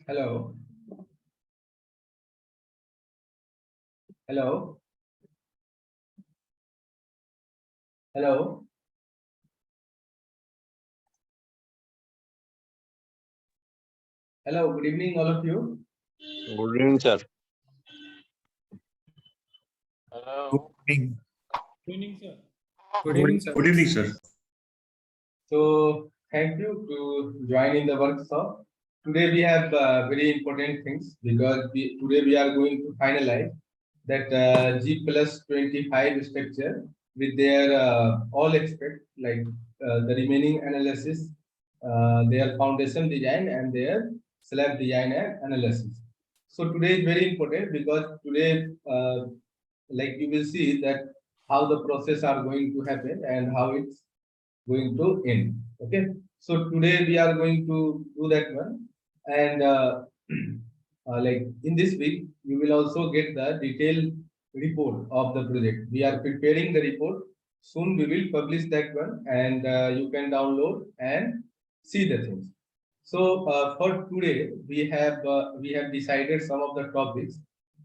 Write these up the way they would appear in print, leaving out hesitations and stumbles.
Hello. Hello. Hello. Hello. Good evening, all of you. Good evening, sir. Hello. Good evening. Good evening, sir. Good evening, sir. Good evening, sir. So, thank you to join in the workshop. Today we have very important things because today we are going to finalize that G+25 structure with their all aspects like the remaining analysis, their foundation design and their slab design and analysis. So today is very important because today like you will see that how the process are going to happen and how it's going to end. Okay, so today we are going to do that one, and like in this week you will also get the detailed report of the project. We are preparing the report. Soon we will publish that one, and you can download and see the things. So for today we have decided some of the topics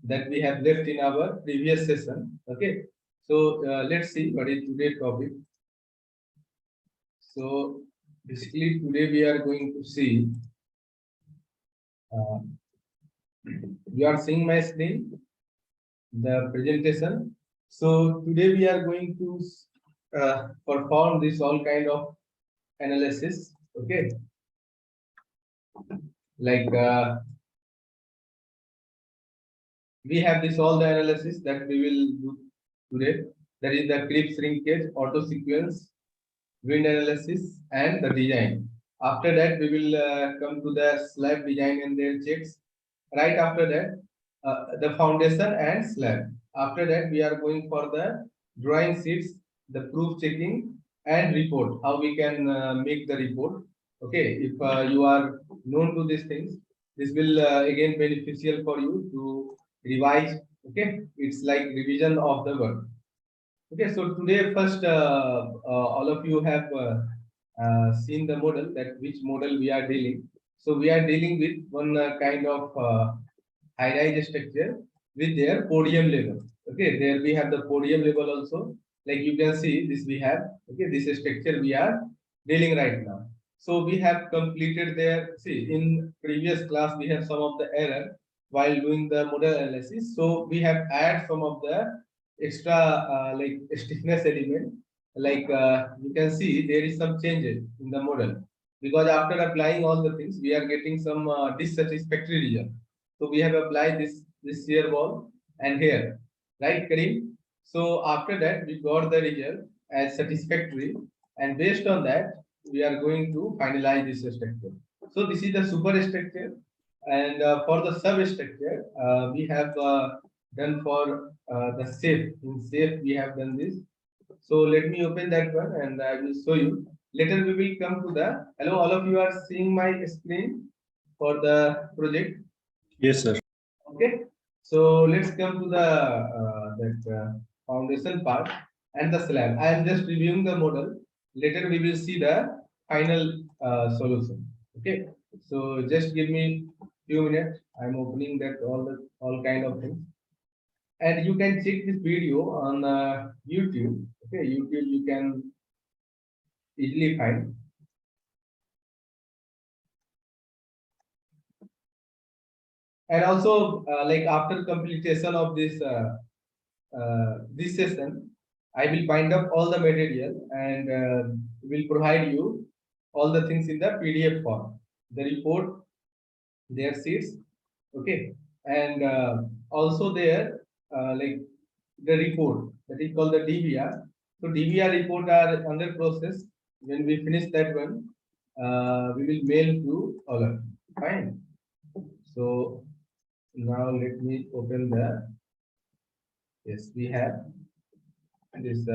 that we have left in our previous session. Okay, so let's see what is today's topic. So basically today we are going to see, you are seeing my screen, the presentation. So today we are going to perform this all kind of analysis. Okay, like we have this all the analysis that we will do today. That is the clip shrinkage, auto sequence, wind analysis, and the design. After that, we will come to the slab design and their checks. Right after that, the foundation and slab. After that, we are going for the drawing sheets, the proof checking, and report. How we can make the report. Okay, if you are known to these things, this will again beneficial for you to revise. Okay, it's like revision of the work. Okay, so today first all of you have seen the model, that which model we are dealing. So we are dealing with one kind of high-rise structure with their podium level. Okay, there we have the podium level also. Like you can see, this we have. Okay, this structure we are dealing right now. So we have completed there. See, in previous class we have some of the error while doing the model analysis. So we have add some of the extra like stiffness element. Like you can see there is some changes in the model, because after applying all the things we are getting some dissatisfactory result. So we have applied this shear wall and here, right, Karim? So after that we got the result as satisfactory, and based on that we are going to finalize this structure. So this is the superstructure, and for the substructure we have done for the safe. In safe we have done this. So let me open that one and I will show you. Later we will come to the, hello, all of you are seeing my screen for the project? Yes, sir. Okay, so let's come to the foundation part and the slab. I am just reviewing the model. Later we will see the final solution. Okay, so just give me few minutes. I'm opening that all kind of things, and you can check this video on YouTube. Okay, YouTube you can easily find. And also like after completion of this session, I will bind up all the material and will provide you all the things in the PDF form, the report, their sheets. Okay, and also there like the report that is called the DVR. So DVR report are under process. When we finish that one, we will mail to all of you. Fine. So now let me open the, yes, we have this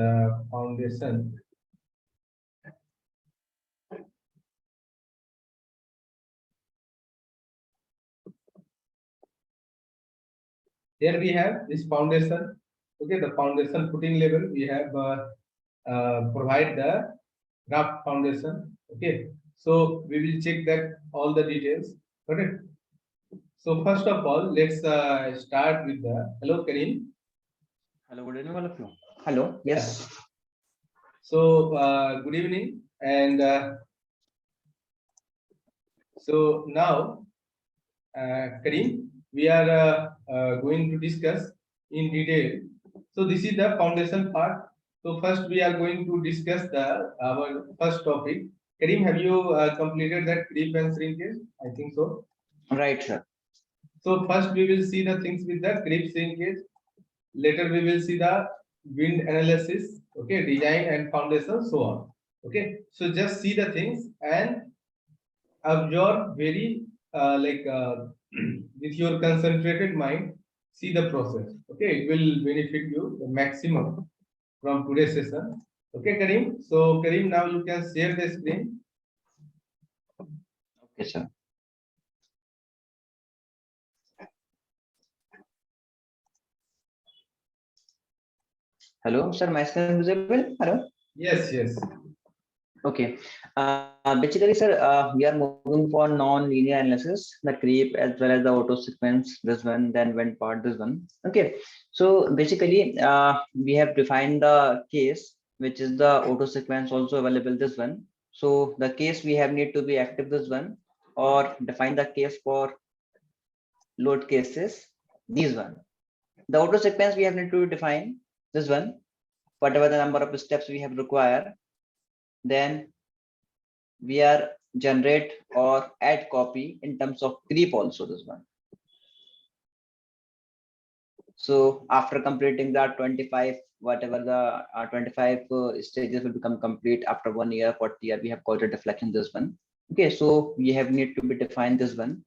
foundation. Here we have this foundation. Okay, the foundation footing level we have provide the draft foundation. Okay, so we will check that all the details. Okay, So first of all, let's start with the hello Karim. Hello, good evening, all of you. Hello, yes. So good evening, and so now Karim, we are going to discuss in detail. So this is the foundation part. So first we are going to discuss our first topic. Karim, have you completed that creep and shrinkage? I think so. Right, sir. So first we will see the things with the creep shrinkage. Later we will see the wind analysis, okay, design and foundation, so on. Okay, so just see the things and absorb very with your concentrated mind, see the process. Okay, it will benefit you the maximum from today's session. Okay, Karim. So Karim, now you can share the screen. Okay, sir. Hello, sir. My screen visible? Hello. Yes, yes. Okay. Basically, sir, we are moving for non-linear analysis, the creep as well as the auto sequence. This one, then wind part. This one. Okay. So basically, we have defined the case, which is the auto sequence also available. This one. So the case we have need to be active. This one, or define the case for load cases. These one. The auto sequence we have need to define this one, whatever the number of steps we have required. Then we are generate or add copy in terms of creep also this one. So after completing that 25, whatever the 25 stages will become complete after 1 year, 40 year, we have called a deflection this one. Okay, so we have need to be defined this one.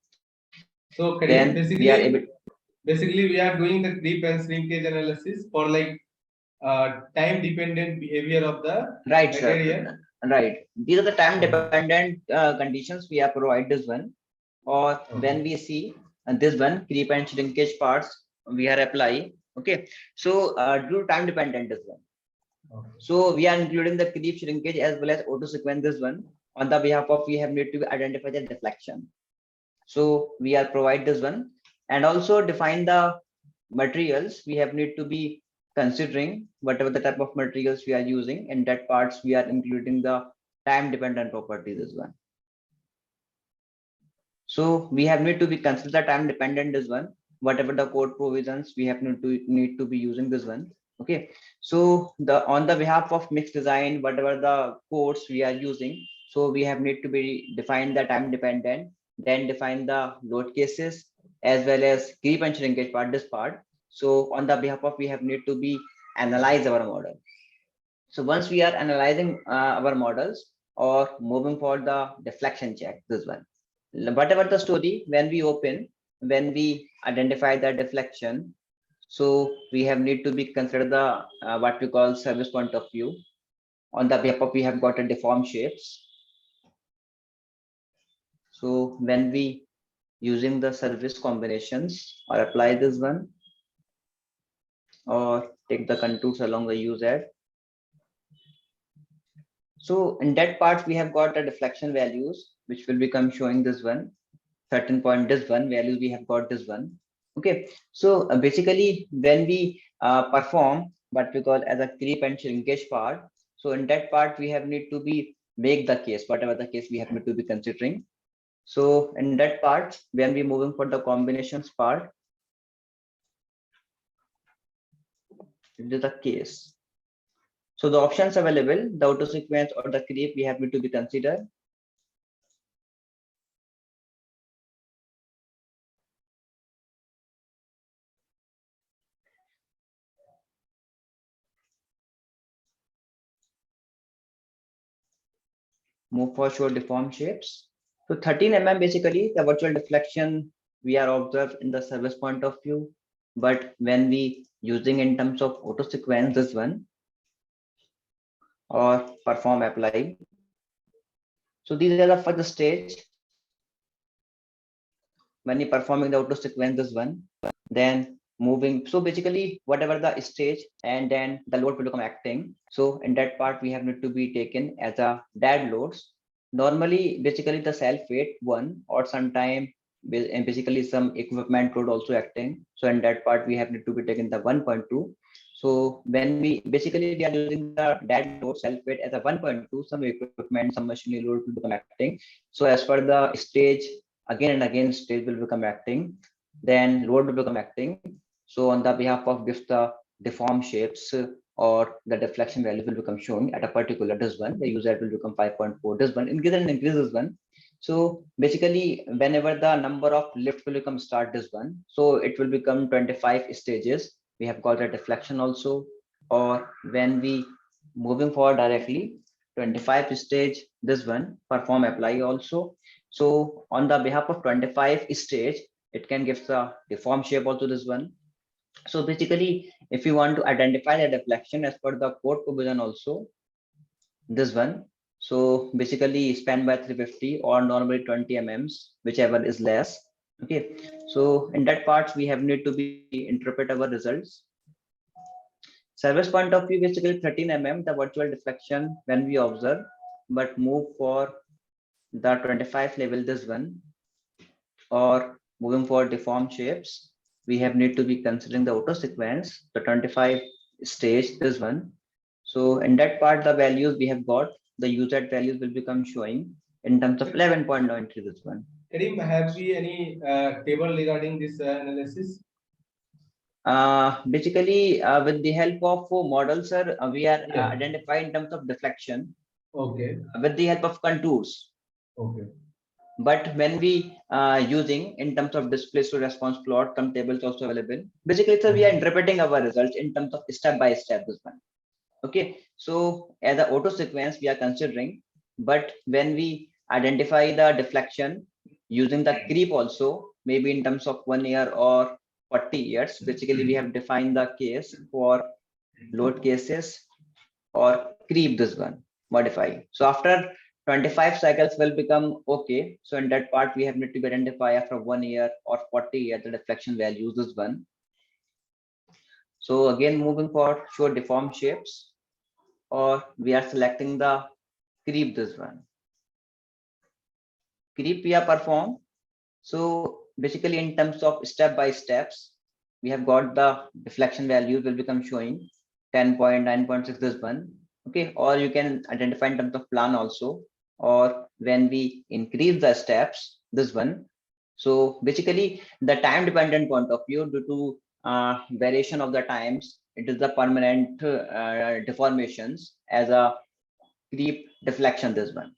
So Then basically, we are able. Basically, we are doing the creep and shrinkage analysis for like time dependent behavior of the Right, material. sir. Right. These are the time dependent conditions we are provide this one. Or when we see this one creep and shrinkage parts we are apply. Okay. So due to time dependent this one. Okay. So we are including the creep shrinkage as well as auto sequence this one. On the behalf of we have need to identify the deflection. So we are provide this one and also define the materials we have need to be considering whatever the type of materials we are using. In that parts we are including the time dependent properties as well. So we have need to be consider time dependent this one, whatever the code provisions we have need to be using this one. Okay, so the on the behalf of mixed design, whatever the codes we are using, so we have need to be define the time dependent, then define the load cases as well as creep and shrinkage part, this part. So on the behalf of we have need to be analyze our model. So once we are analyzing our models or moving for the deflection check, this one, whatever the story, when we open, when we identify the deflection, so we have need to be consider the what we call service point of view. On the behalf of we have got a deformed shapes. So when we using the service combinations or apply this one or take the contours along the use add. So in that part we have got the deflection values which will become showing this one. Certain point this one values we have got this one. Okay, so basically when we perform what we call as a creep and shrinkage part, so in that part we have need to be make the case, whatever the case we have need to be considering. So in that part when we moving for the combinations part, it is the case. So the options available, the auto sequence or the creep we have to be considered. Move for show deformed shapes. So 13 mm basically the virtual deflection we are observed in the service point of view, but when we using in terms of auto sequence this one or perform apply. So these are the first stage when you performing the auto sequence this one, then moving. So basically whatever the stage and then the load will become acting. So in that part we have need to be taken as a dead loads. Normally basically the self weight one or sometime and basically some equipment load also acting. So in that part, we have need to be taken the 1.2. So when we basically we are using the dead load self weight as a 1.2, some equipment, some machinery load will become acting. So as per the stage, again and again, stage will become acting, then load will become acting. So on the behalf of gives the deform shapes or the deflection value will become shown at a particular this one, the user will become 5.4 this one, increase and increase this one. So basically, whenever the number of lift will become start this one, so it will become 25 stages. We have got a deflection also, or when we moving forward directly, 25 stage this one perform apply also. So on the behalf of 25 stage, it can give the deform shape also this one. So basically, if you want to identify the deflection as per the code provision also, this one. So basically span by 350 or normally 20 mm, whichever is less. Okay. So in that part, we have need to be interpret our results. Service point of view, basically 13 mm, the virtual deflection when we observe, but move for the 25 level this one, or moving for deform shapes, we have need to be considering the auto sequence, the 25 stage this one. So in that part, the values we have got, the user values will become showing in terms of 11.93 this one. Karim, have we any table regarding this analysis? Basically, with the help of models, sir, we are Yeah. identifying in terms of deflection Okay. with the help of contours. Okay. But when we using in terms of display to response plot, some tables also available. Basically, sir, we are interpreting our results in terms of step by step this one. Okay, so as the auto sequence we are considering, but when we identify the deflection using the creep also, maybe in terms of 1 year or 40 years, basically we have defined the case for load cases or creep this one, modify. So after 25 cycles will become okay. So in that part, we have need to identify after 1 year or 40 years the deflection values this one. So again, moving forward, show deform shapes, or we are selecting the creep this one. Creep we are perform. So basically in terms of step by steps, we have got the deflection values will become showing 10.9.6 this one. Okay, or you can identify in terms of plan also, or when we increase the steps, this one. So basically the time dependent point of view due to variation of the times, it is the permanent deformations as a creep deflection this one,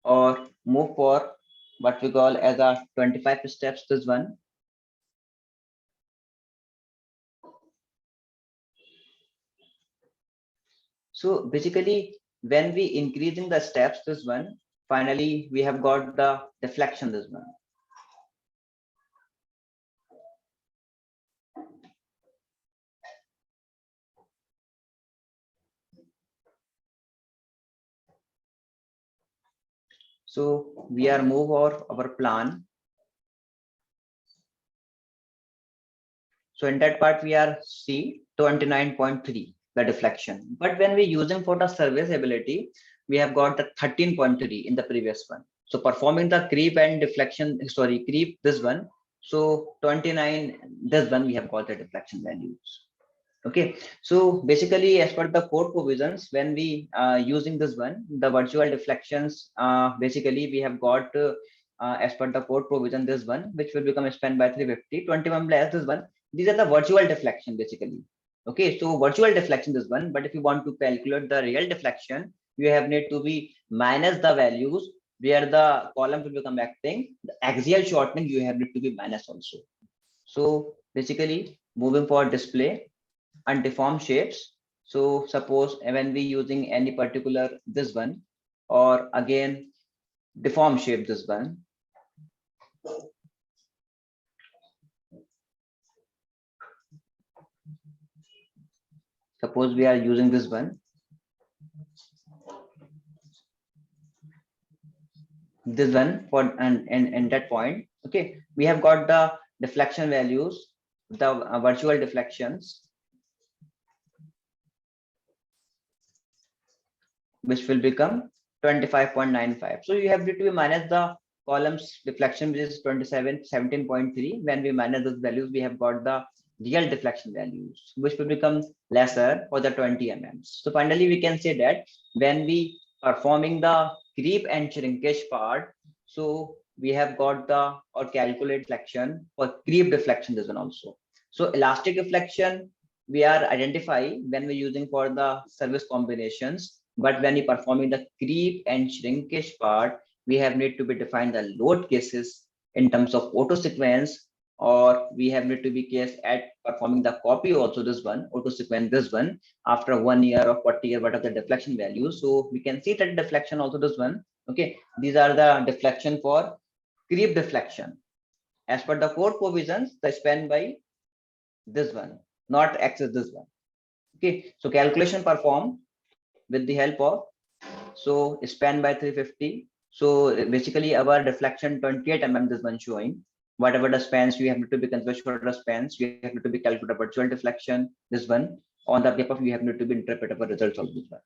or move for what we call as a 25 steps this one. So basically when we increasing the steps this one, finally we have got the deflection this one. So we are move our plan. So in that part we are see 29.3 the deflection, but when we using for the serviceability, we have got the 13.3 in the previous one. So performing the creep and deflection, sorry, creep this one. So 29 this one we have got the deflection values. Okay, so basically as per the code provisions, when we using this one, the virtual deflections, basically we have got as per the code provision this one, which will become spanned by 350, 21 plus this one. These are the virtual deflection basically. Okay, so virtual deflection this one, but if you want to calculate the real deflection, you have need to be minus the values where the column will become acting. The axial shortening you have need to be minus also. So basically moving for display and deform shapes. So suppose when we using any particular this one, or again deform shape this one. Suppose we are using this one. This one for and that point. Okay, we have got the deflection values, the virtual deflections, which will become 25.95. So you have to minus the columns deflection, which is 17.3. When we manage those values, we have got the real deflection values, which will become lesser for the 20 mm. So finally, we can say that when we performing the creep and shrinkage part, so we have got the or calculate deflection for creep deflection, this one also. So elastic deflection we are identifying when we're using for the service combinations, but when we performing the creep and shrinkage part, we have need to be defined the load cases in terms of auto sequence, or we have need to be case at performing the copy also, this one auto sequence, this one after 1 year or 40 year, what are the deflection values. So we can see that deflection also, this one. Okay, these are the deflection for creep deflection. As per the code provisions, the span by this one, not access this one. Okay, so calculation performed with the help of, so span by 350. So basically our deflection 28 mm, this one showing whatever the spans you have to be considered the spans, you have to be calculated virtual deflection, this one on the behalf of you have to be interpret our results of this one.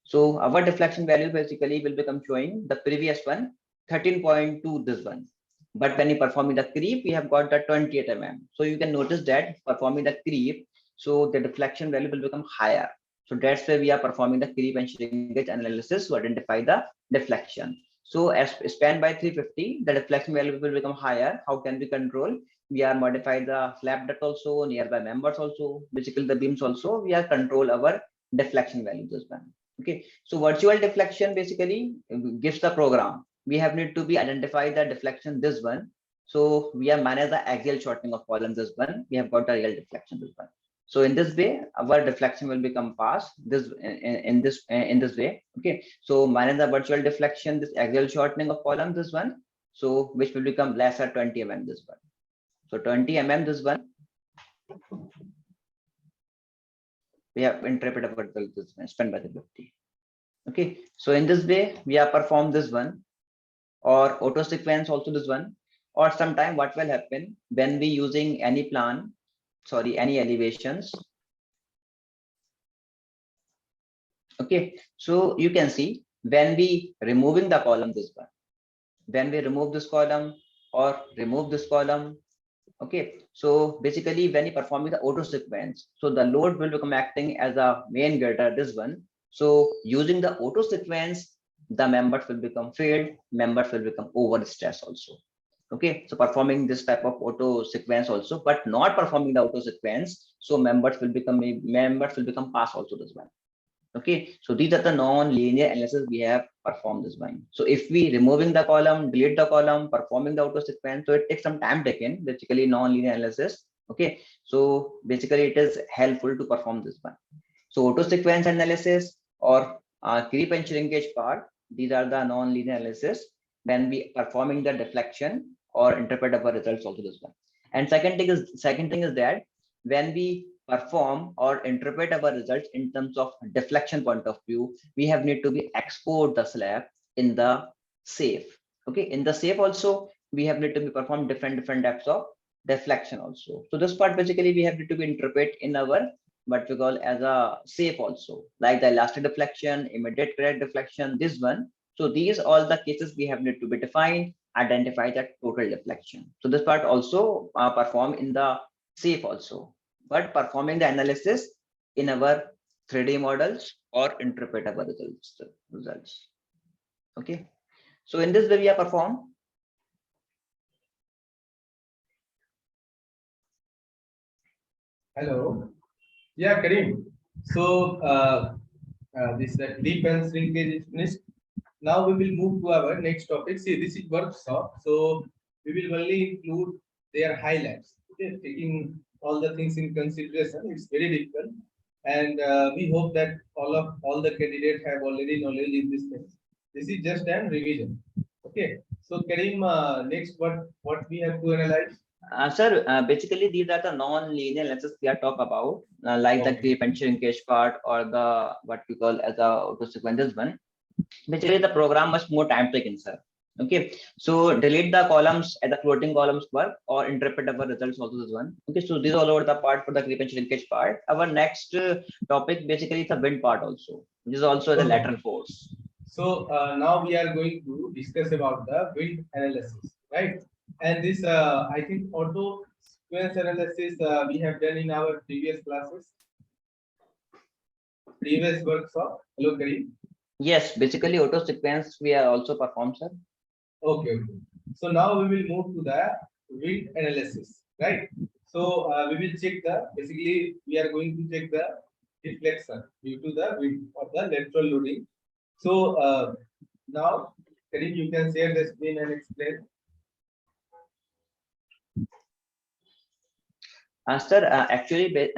So our deflection value basically will become showing the previous one 13.2, this one. But when you performing the creep, we have got the 28 mm. So you can notice that performing the creep, so the deflection value will become higher. So that's why we are performing the creep and shrinkage analysis to identify the deflection. So as span by 350, the deflection value will become higher. How can we control? We are modify the slab depth also, nearby members also, basically the beams also. We are control our deflection value this one. Okay, so virtual deflection basically gives the program. We have need to be identify the deflection this one. So we are manage the axial shortening of column this one. We have got the real deflection this one. So in this way, our deflection will become pass this in this way. Okay, so manage the virtual deflection, this axial shortening of column this one. So which will become lesser 20 mm this one. So 20 mm this one. We have interpreted about this one, spent by the 50. Okay, so in this way we have performed this one, or auto sequence also this one, or sometime what will happen when we using any plan, sorry, any elevations. Okay, so you can see when we removing the column this one, when we remove this column or remove this column. Okay, so basically when you performing the auto sequence, so the load will become acting as a main girder this one. So using the auto sequence, the members will become failed, members will become over stress also. Okay, so performing this type of auto sequence also, but not performing the auto sequence, so members will become pass also this one. Okay, so these are the non-linear analysis we have performed this one. So if we removing the column, delete the column, performing the auto sequence, so it takes some time taken, basically non-linear analysis. Okay, so basically it is helpful to perform this one. So auto sequence analysis or creep and shrinkage part, these are the non-linear analysis when we performing the deflection or interpret our results also this one. And second thing is that when we perform or interpret our results in terms of deflection point of view, we have need to be export the slab in the SAFE. Okay, in the SAFE also we have need to be perform different types of deflection also. So this part basically we have need to be interpret in our what we call as a SAFE also, like the elastic deflection, immediate correct deflection, this one. So these all the cases we have need to be defined, identify that total deflection. So this part also perform in the SAFE also, but performing the analysis in our 3D models or interpret our results. Okay, so in this way we are perform. Hello. Yeah, Karim. So this creep and shrinkage is finished. Now we will move to our next topic. See, this is workshop, so we will only include their highlights. Okay, taking all the things in consideration, it's very difficult, and we hope that all the candidates have already knowledge in this thing. This is just an revision. Okay, so Karim, next what we have to analyze? Sir, basically these are the non-linear analysis we are talk about, like the creep and shrinkage part or the what we call as a auto sequences one. Basically the program much more time taken, sir. Okay, so delete the columns at the floating columns work or interpret our results also this one. Okay, so these are all over the part for the creep and shrinkage part. Our next topic basically is the wind part also, which is also the lateral force. So now we are going to discuss about the wind analysis, right? And this, I think, auto sequence analysis we have done in our previous classes, previous workshop. Hello, Karim. Yes, basically auto sequence we are also performed, sir. Okay, okay. So now we will move to the wind analysis, right? So we will check the, basically we are going to check the deflection due to the wind of the lateral loading. So now, Karim, you can share the screen and explain. Sir, actually,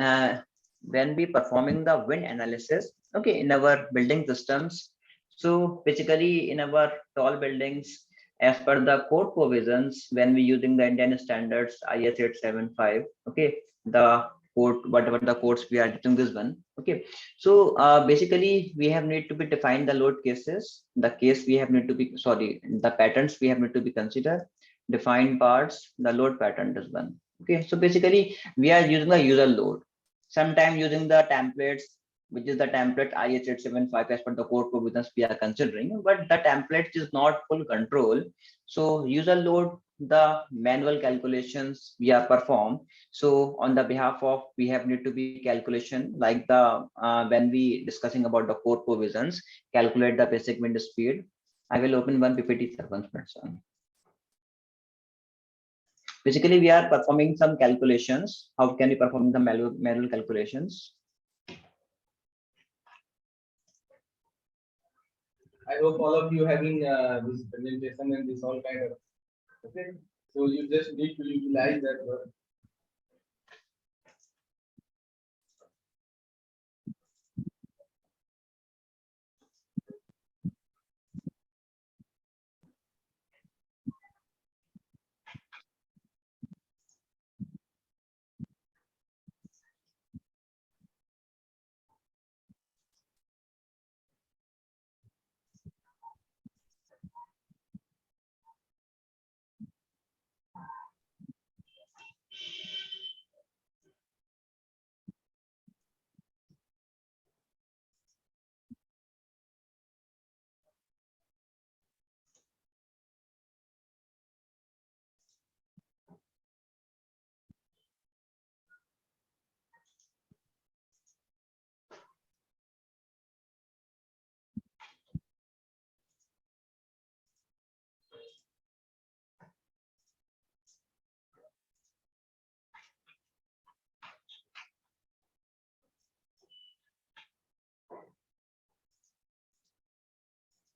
when we performing the wind analysis, okay, in our building systems, so basically in our tall buildings, as per the code provisions, when we using the Indian standards IS 875, okay, the code, whatever the codes we are using this one, okay. So basically we have need to be defined the load cases, the case we have need to be, sorry, the patterns we have need to be considered, define parts, the load pattern this one. Okay, so basically we are using the user load, sometime using the templates, which is the template IS 875 as per the code provisions we are considering, but the template is not full control. So user load, the manual calculations we are perform. So on the behalf of, we have need to be calculation like the when we discussing about the code provisions, calculate the basic wind speed. I will open one PPT sequence. Basically, we are performing some calculations. How can we perform the manual calculations? I hope all of you having this presentation and this all kind of, okay. So you just need to utilize that word.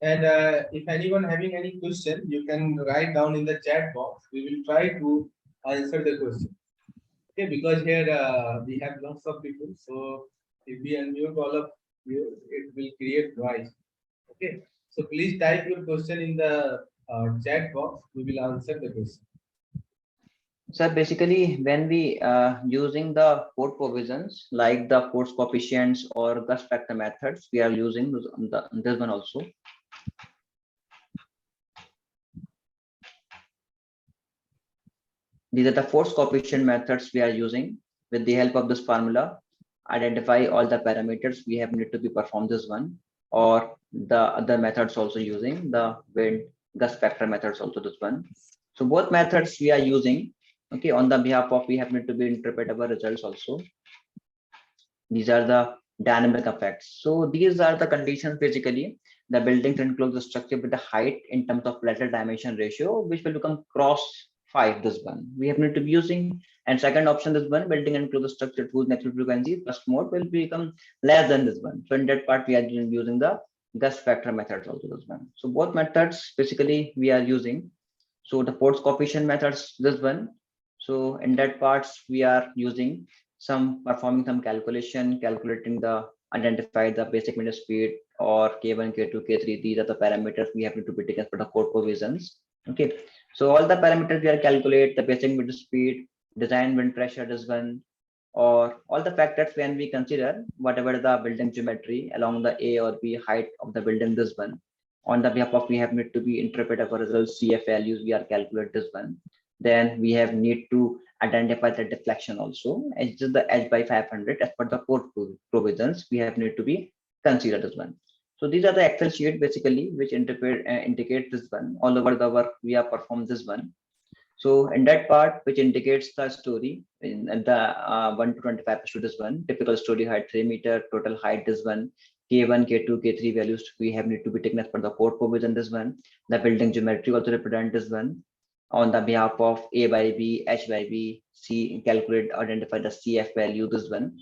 And if anyone having any question, you can write down in the chat box. We will try to answer the question. Okay, because here we have lots of people. So if we unmute all of you, it will create noise. Okay, so please type your question in the chat box. We will answer the question. So basically, when we using the code provisions like the force coefficients or Gust factor methods, we are using this one also. These are the force coefficient methods we are using. With the help of this formula, identify all the parameters we have need to be performed this one, or the other methods also using the wind Gust factor methods also this one. So both methods we are using. Okay, on the behalf of, we have need to be interpret our results also. These are the dynamic effects. So these are the conditions. Basically, the buildings enclose the structure with the height in terms of lateral dimension ratio, which will become cross 5. This one we have need to be using. And second option, this one, building enclose the structure whose natural frequency plus mode will become less than this one. So in that part, we are using the Gust factor methods also this one. So both methods basically we are using. So the force coefficient methods this one. So in that parts we are using some performing some calculation, calculating the identify the basic wind speed or K1, K2, K3. These are the parameters we have to be taken for the code provisions. Okay, so all the parameters we are calculate the basic wind speed, design wind pressure this one, or all the factors when we consider whatever the building geometry along the A or B height of the building this one. On the behalf of, we have need to be interpret our results CF values, we are calculate this one. Then we have need to identify the deflection also. It's just the H by 500 as per the code provisions we have need to be considered as one. So these are the Excel sheet basically, which indicate this one. All over the work we have performed this one. So in that part, which indicates the story in the 1 to 25 to this one, typical story height 3 meter, total height this one, K1, K2, K3 values we have need to be taken as per the code provision this one. The building geometry also represent this one. On the behalf of A by B, H by B, C, calculate, identify the CF value this one.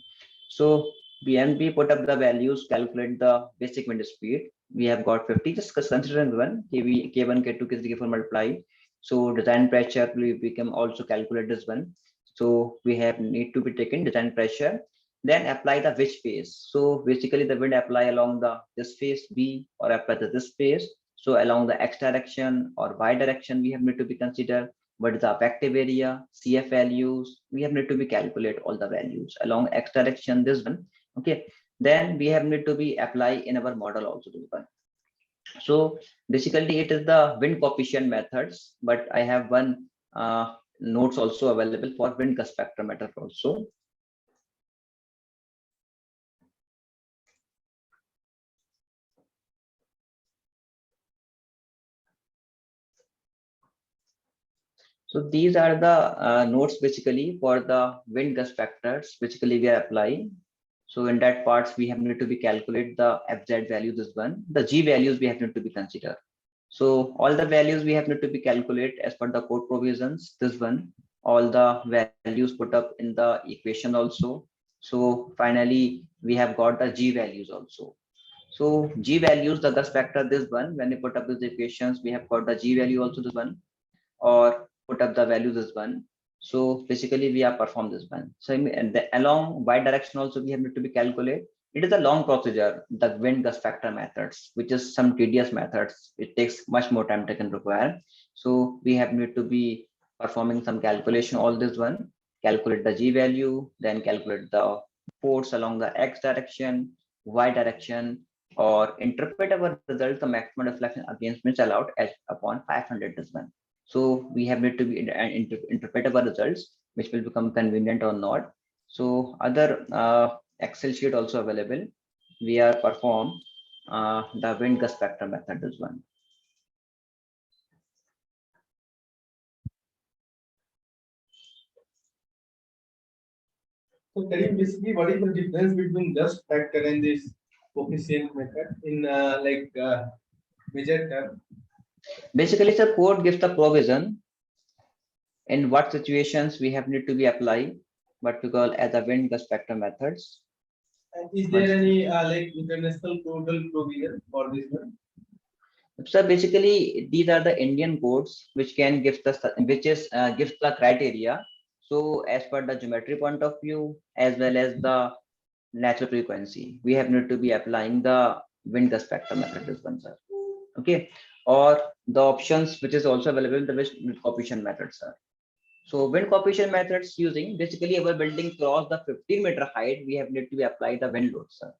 So BNB put up the values, calculate the basic wind speed. We have got 50, just consider one, K1, K2, K3, K4 multiply. So design pressure we can also calculate this one. So we have need to be taken design pressure, then apply the which phase. So basically the wind apply along the this phase B or apply to this phase. So along the X direction or Y direction we have need to be consider what is the effective area, CF values. We have need to be calculate all the values along X direction this one. Okay, then we have need to be apply in our model also this one. So basically it is the wind coefficient methods, but I have one notes also available for wind gust factor method also. So these are the notes basically for the wind gust factors basically we are applying. So in that parts we have need to be calculate the FZ value this one, the G values we have need to be consider. So all the values we have need to be calculate as per the code provisions this one, all the values put up in the equation also. So finally we have got the G values also. So G values the gust factor this one, when we put up these equations we have got the G value also this one, or put up the value this one. So basically we are perform this one. So along Y direction also we have need to be calculate. It is a long procedure, the wind gust factor methods, which is some tedious methods. It takes much more time taken require. So we have need to be performing some calculation all this one, calculate the G value, then calculate the force along the X direction, Y direction, or interpret our result the maximum deflection against which allowed as upon 500 this one. So we have need to be interpret our results, which will become convenient or not. So other Excel sheet also available. We are perform the wind gust factor method this one. So Karim, basically, what is the difference between gust factor and this coefficient method in major term? Basically, the code gives the provision in what situations we have need to be apply what we call as a wind gust factor methods. And is there any international codal provision for this one? So basically, these are the Indian codes which can give the gives the criteria. So as per the geometry point of view, as well as the natural frequency, we have need to be applying the wind gust factor method this one, sir. Okay, or the options which is also available in the wind coefficient method, sir. So wind coefficient methods using basically our building cross the 15-meter height, we have need to be apply the wind load, sir.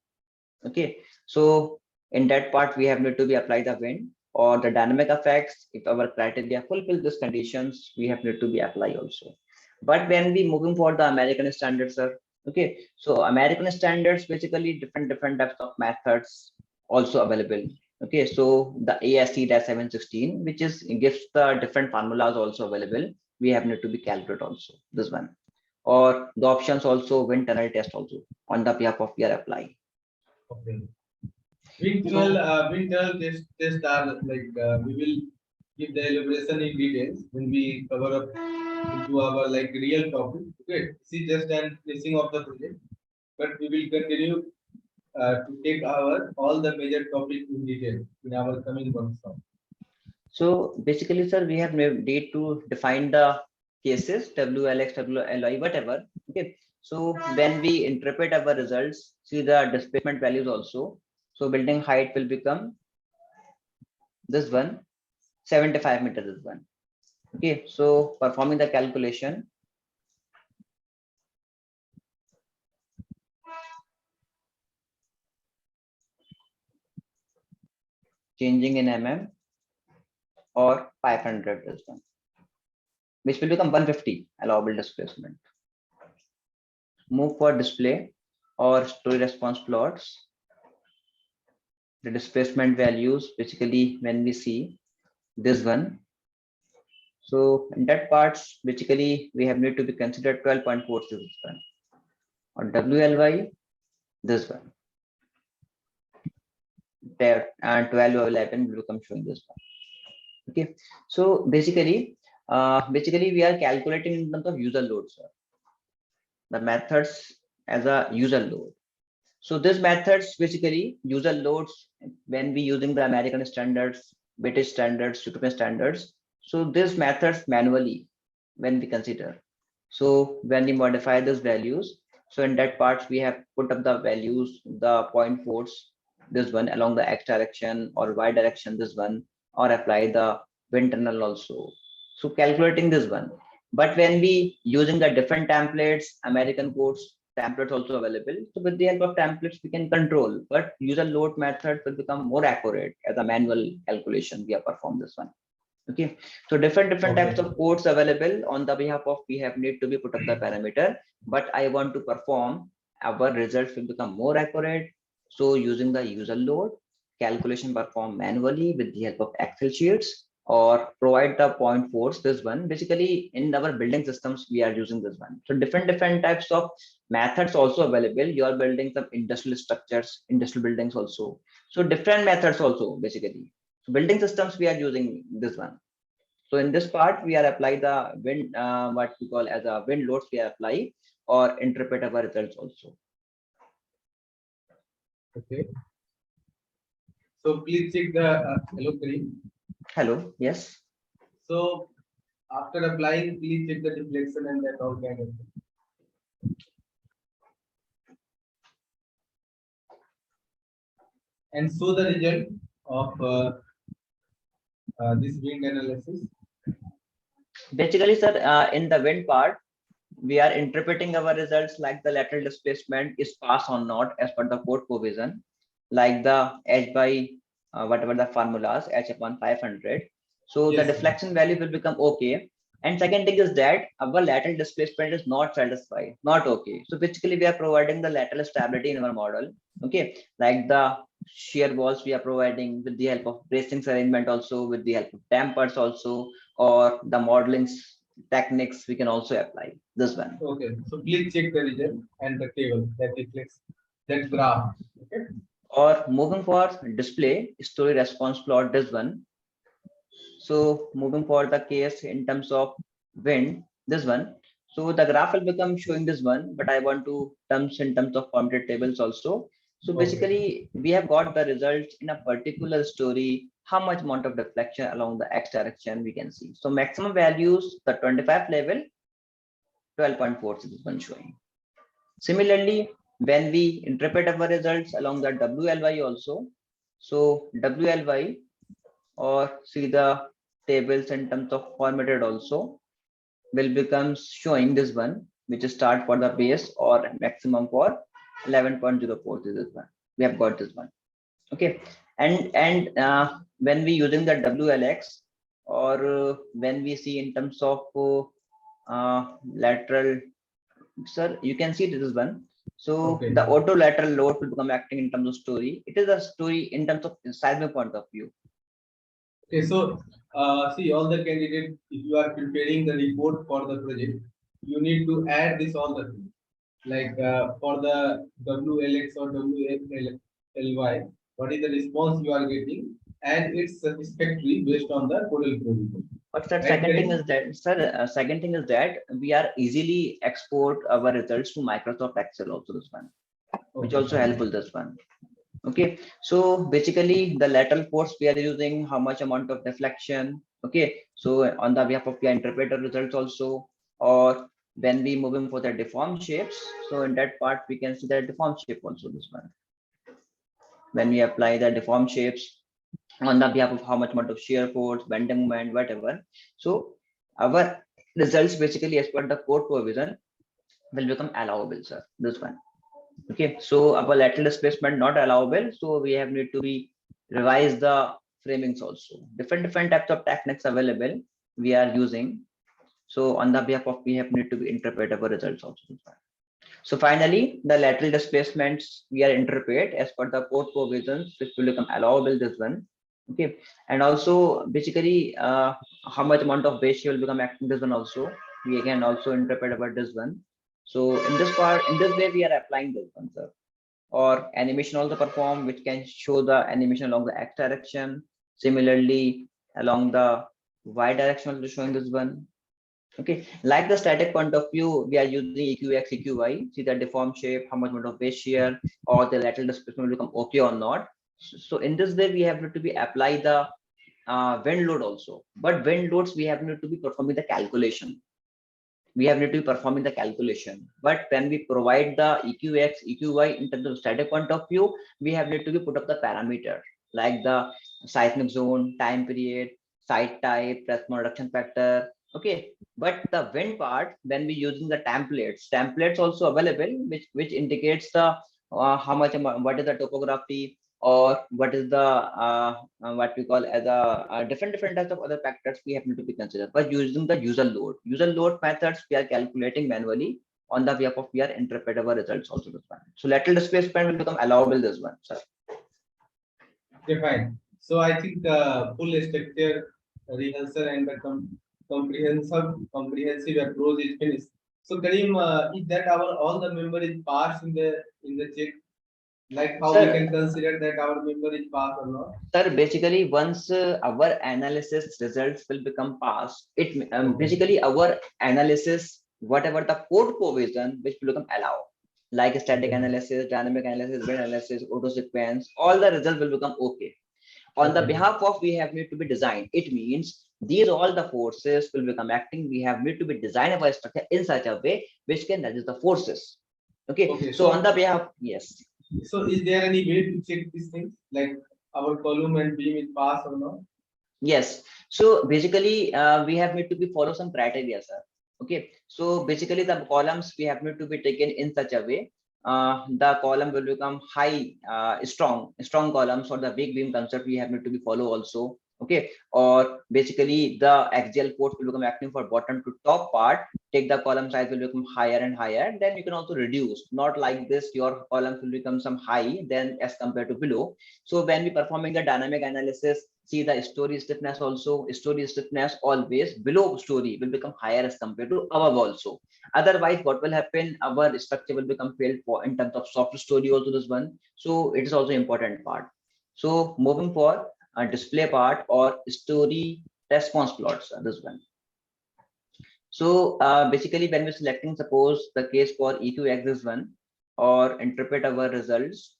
Okay, so in that part we have need to be apply the wind or the dynamic effects. If our criteria fulfill these conditions, we have need to be apply also. But when we moving for the American standards, sir. Okay, so American standards basically different types of methods also available. Okay, so the ASC-716, which is gives the different formulas also available. We have need to be calculate also this one, or the options also wind tunnel test also on the behalf of your apply. Okay. Wind tunnel test are we will give the elaboration in details when we cover up into our real topic. Okay, this is just an finishing of the project, but we will continue to take our all the major topics in detail in our coming workshop. So basically, sir, we have need to define the cases WLX, WLI, whatever. Okay. So when we interpret our results, see the displacement values also. So building height will become this one, 75 meters this one. Okay. So performing the calculation. Changing in mm or 500 this one, which will become 150 allowable displacement. Move for display or story response plots. the displacement values, basically when we see this one. So in that parts, basically we have need to be considered 12.4 this one, or WLY this one. There and 12 or 11 will become showing this one. Okay, so basically we are calculating in terms of user load, sir. The methods as a user load. So these methods basically user loads when we using the American standards, British standards, European standards. So these methods manually when we consider. So when we modify these values, so in that parts we have put up the values, the point force, this one along the x direction or y direction, this one, or apply the wind tunnel also. So calculating this one. But when we using the different templates, American codes, templates also available. So with the help of templates, we can control, but user load method will become more accurate as a manual calculation we have performed this one. Okay, so different types of codes available on the behalf of we have need to be put up the parameter, but I want to perform our results will become more accurate. So using the user load calculation perform manually with the help of Excel sheets or provide the point force, this one basically in our building systems we are using this one. So different types of methods also available. You are building some industrial structures, industrial buildings also. So different methods also basically. So building systems we are using this one. So in this part we are apply the wind what we call as a wind loads we are apply or interpret our results also. Okay. So please check the hello screen. Hello, yes. So after applying, please check the deflection and that all kind of thing. And show the result of this wind analysis. Basically, sir, in the wind part, we are interpreting our results like the lateral displacement is pass or not as per the code provision, like the h by whatever the formulas h upon 500. So Yes, the deflection value will become okay. And second thing is that our lateral displacement is not satisfied, not okay. So basically we are providing the lateral stability in our model. Okay, like the shear walls we are providing with the help of bracing arrangement, also with the help of dampers also, or the modeling techniques we can also apply this one. Okay, so please check the result and the table that reflects that graph. Okay. Or moving for display story response plot, this one. So moving for the case in terms of wind, this one. So the graph will become showing this one, but I want to terms in terms of formatted tables also. So basically we have got the results in a particular story, how much amount of deflection along the x direction we can see. So maximum values, the 25 level, 12.4 is this one showing. Similarly, when we interpret our results along the WLY also, so WLY or see the tables in terms of formatted also will become showing this one, which is start for the base or maximum for 11.04. This is one. We have got this one. Okay, and when we using the WLX or when we see in terms of lateral, sir, you can see this one. So the auto lateral load will become acting in terms of story. It is a story in terms of seismic point of view. Okay, so see all the candidates, if you are preparing the report for the project, you need to add this all the things. Like for the WLX or WLY, what is the response you are getting, and it's satisfactory based on the total provision. But sir, second thing is that, sir, second thing is that we are easily export our results to Microsoft Excel also this one, which also helpful this one. Okay, so basically the lateral force we are using, how much amount of deflection. Okay, so on the behalf of the interpreter results also, or when we moving for the deformed shapes, so in that part we can see the deformed shape also this one. When we apply the deformed shapes on the behalf of how much amount of shear force, bending moment, whatever. So our results basically as per the code provision will become allowable, sir. This one. Okay, so our lateral displacement not allowable. So we have need to be revise the framings also. Different types of techniques available we are using. So on the behalf of we have need to be interpret our results also. So finally, the lateral displacements we are interpret as per the code provisions, which will become allowable this one. Okay, and also basically how much amount of base shear will become acting this one also. We can also interpret about this one. So in this part, in this way, we are applying this one, sir. Or animation also perform, which can show the animation along the x direction. Similarly, along the y direction, also showing this one. Okay, like the static point of view, we are using EQX, EQY, see the deformed shape, how much amount of base shear or the lateral displacement will become okay or not. So in this way, we have to be apply the wind load also, but wind loads we have to be performing the calculation. We have need to be performing the calculation, but when we provide the EQX, EQY in terms of static point of view, we have need to be put up the parameter like the seismic zone, time period, site type, press reduction factor. Okay, but the wind part, when we using the templates also available, which indicates the how much what is the topography or what is the what we call as a different types of other factors we have to be considered. But using the user load methods, we are calculating manually on the way of we are interpret our results also this one. So lateral displacement will become allowable this one, sir. Okay, fine. So I think the full structure rehearsal and the comprehensive approach is finished. So Karim, is that our all the member is passed in the check? Like how we Sir, can consider that our member is passed or not? sir, basically once our analysis results will become passed, it basically our analysis, whatever the code provision which will become allowed, like static Okay. analysis, dynamic analysis, wind analysis, auto sequence, all the results will become okay. On the Okay. behalf of we have need to be designed, it means these all the forces will become acting. We have need to be design our structure in such a way which can resist the forces. Okay, Okay, so on the behalf, yes. So is there any way to check these things, like our column and beam is passed or not? Yes. So basically, we have need to be follow some criteria, sir. Okay. So basically, the columns we have need to be taken in such a way. The column will become high, strong columns, or the big beam concept we have need to be follow also. Okay. Or basically, the axial force will become acting for bottom to top part. Take the column size will become higher and higher. Then you can also reduce. Not like this, your columns will become some high then as compared to below. So when we performing the dynamic analysis, see the story stiffness also, story stiffness always below story will become higher as compared to above also. Otherwise, what will happen, our structure will become failed for in terms of soft story also this one. So it is also important part. So moving for a display part or story response plots, this one. So basically when we're selecting, suppose the case for EQ this one, or interpret our results,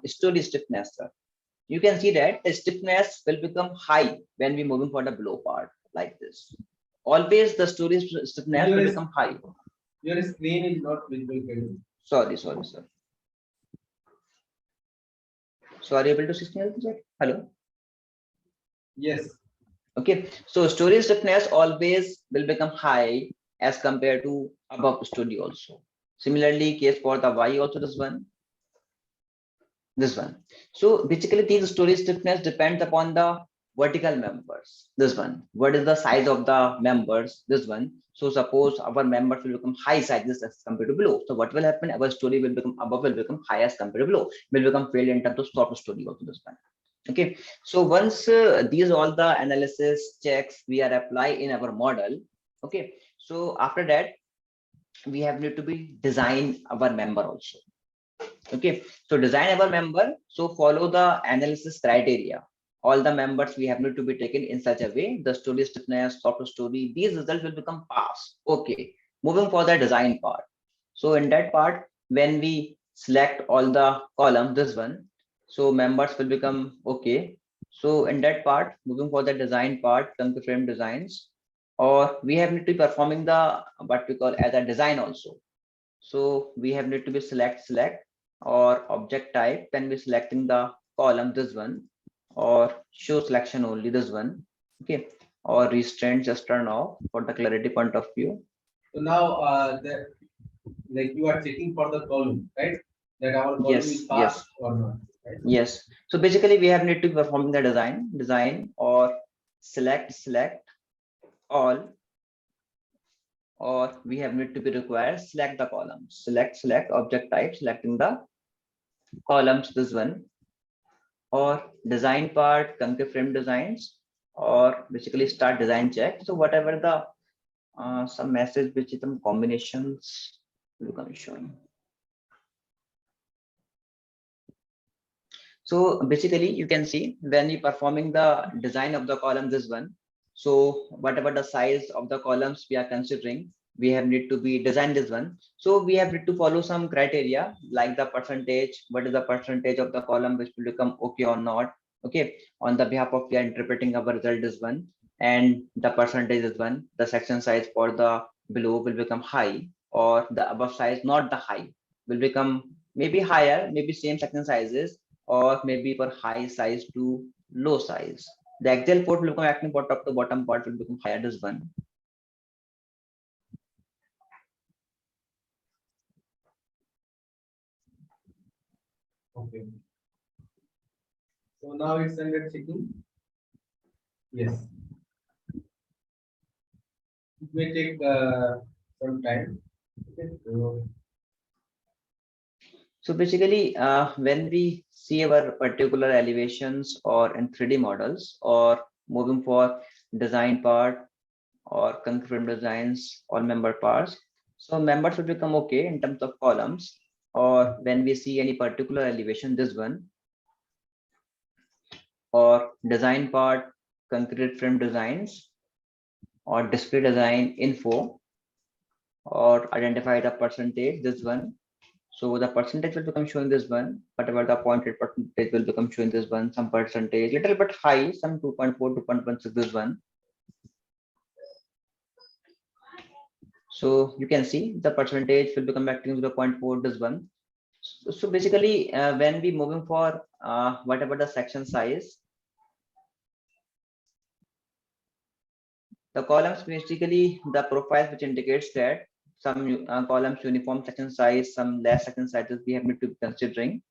story stiffness, sir. You can see that the stiffness will become high when we moving for the below part like this. Always the story stiffness will become high. Your screen is not visible, Karim. Sorry, sir. So are you able to see me, sir? Hello. Yes. Okay. So story stiffness always will become high as compared to above story also. Similarly, case for the Y also this one. So basically these story stiffness depends upon the vertical members. This one, what is the size of the members? This one. So suppose our members will become high sizes as compared to below. So what will happen? Our story will become above, will become high as compared to below, will become failed in terms of soft story also this one. Okay. So once these all the analysis checks we are apply in our model. Okay. So after that, we have need to be design our member also. Okay, so design our member. So follow the analysis criteria. All the members we have need to be taken in such a way. The story stiffness, soft story, these results will become pass. Okay, moving for the design part. So in that part, when we select all the column, this one, so members will become okay. So in that part, moving for the design part, come to frame designs, or we have need to be performing the what we call as a design also. So we have need to be select or object type when we selecting the column this one, or show selection only this one. Okay, or restraint just turn off for the clarity point of view. So now like you are checking for the column, right? That our column is passed or not, right? Yes. So basically we have need to be performing the design or select all, or we have need to be required select the columns, select object type, selecting the columns, this one, or design part, concrete frame designs, or basically start design check. So whatever the some message which is some combinations will come showing. So basically you can see when you performing the design of the column, this one. So whatever the size of the columns we are considering, we have need to be design this one. So we have need to follow some criteria like the percentage, what is the percentage of the column which will become okay or not. Okay, on the behalf of we are interpreting our result is one, and the percentage is one. The section size for the below will become high, or the above size not the high will become maybe higher, maybe same section sizes, or maybe for high size to low size. The axial port will become acting for top to bottom part will become higher, this one. Okay. So now it's under checking. Yes. It may take some time. Okay. So basically, when we see our particular elevations or in 3D models, or moving for design part or concrete designs or member parts, so members will become okay in terms of columns. Or when we see any particular elevation, this one, or design part, concrete frame designs, or display design info, or identify the percentage, this one. So the percentage will become showing this one, whatever the pointed percentage will become showing this one, some percentage, little bit high, some 2.4, 2.16, this one. So you can see the percentage will become acting 0.4, this one. So basically, when we moving for whatever the section size, the columns basically the profiles which indicates that some columns uniform section size, some less section sizes we have need to be considering.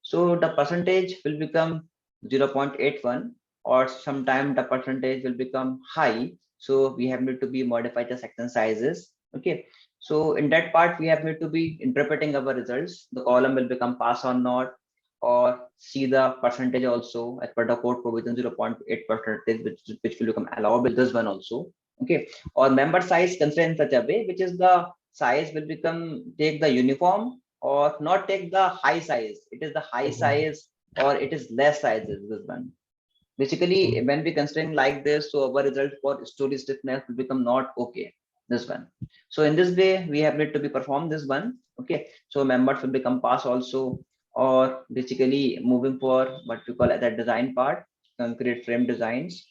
So the percentage will become 0.81, or sometime the percentage will become high. So we have need to be modify the section sizes. Okay. So in that part, we have need to be interpreting our results. The column will become pass or not, or see the percentage also as per the code provision 0.8 percentage, which will become allowable, this one also. Okay. Or member size considered in such a way, which is the size will become take the uniform or not take the high size. It is the high size or it is less sizes, this one. Basically, when we considering like this, so our result for story stiffness will become not okay, this one. So in this way, we have need to be performed this one. Okay. So members will become pass also, or basically moving for what we call as a design part, concrete frame designs,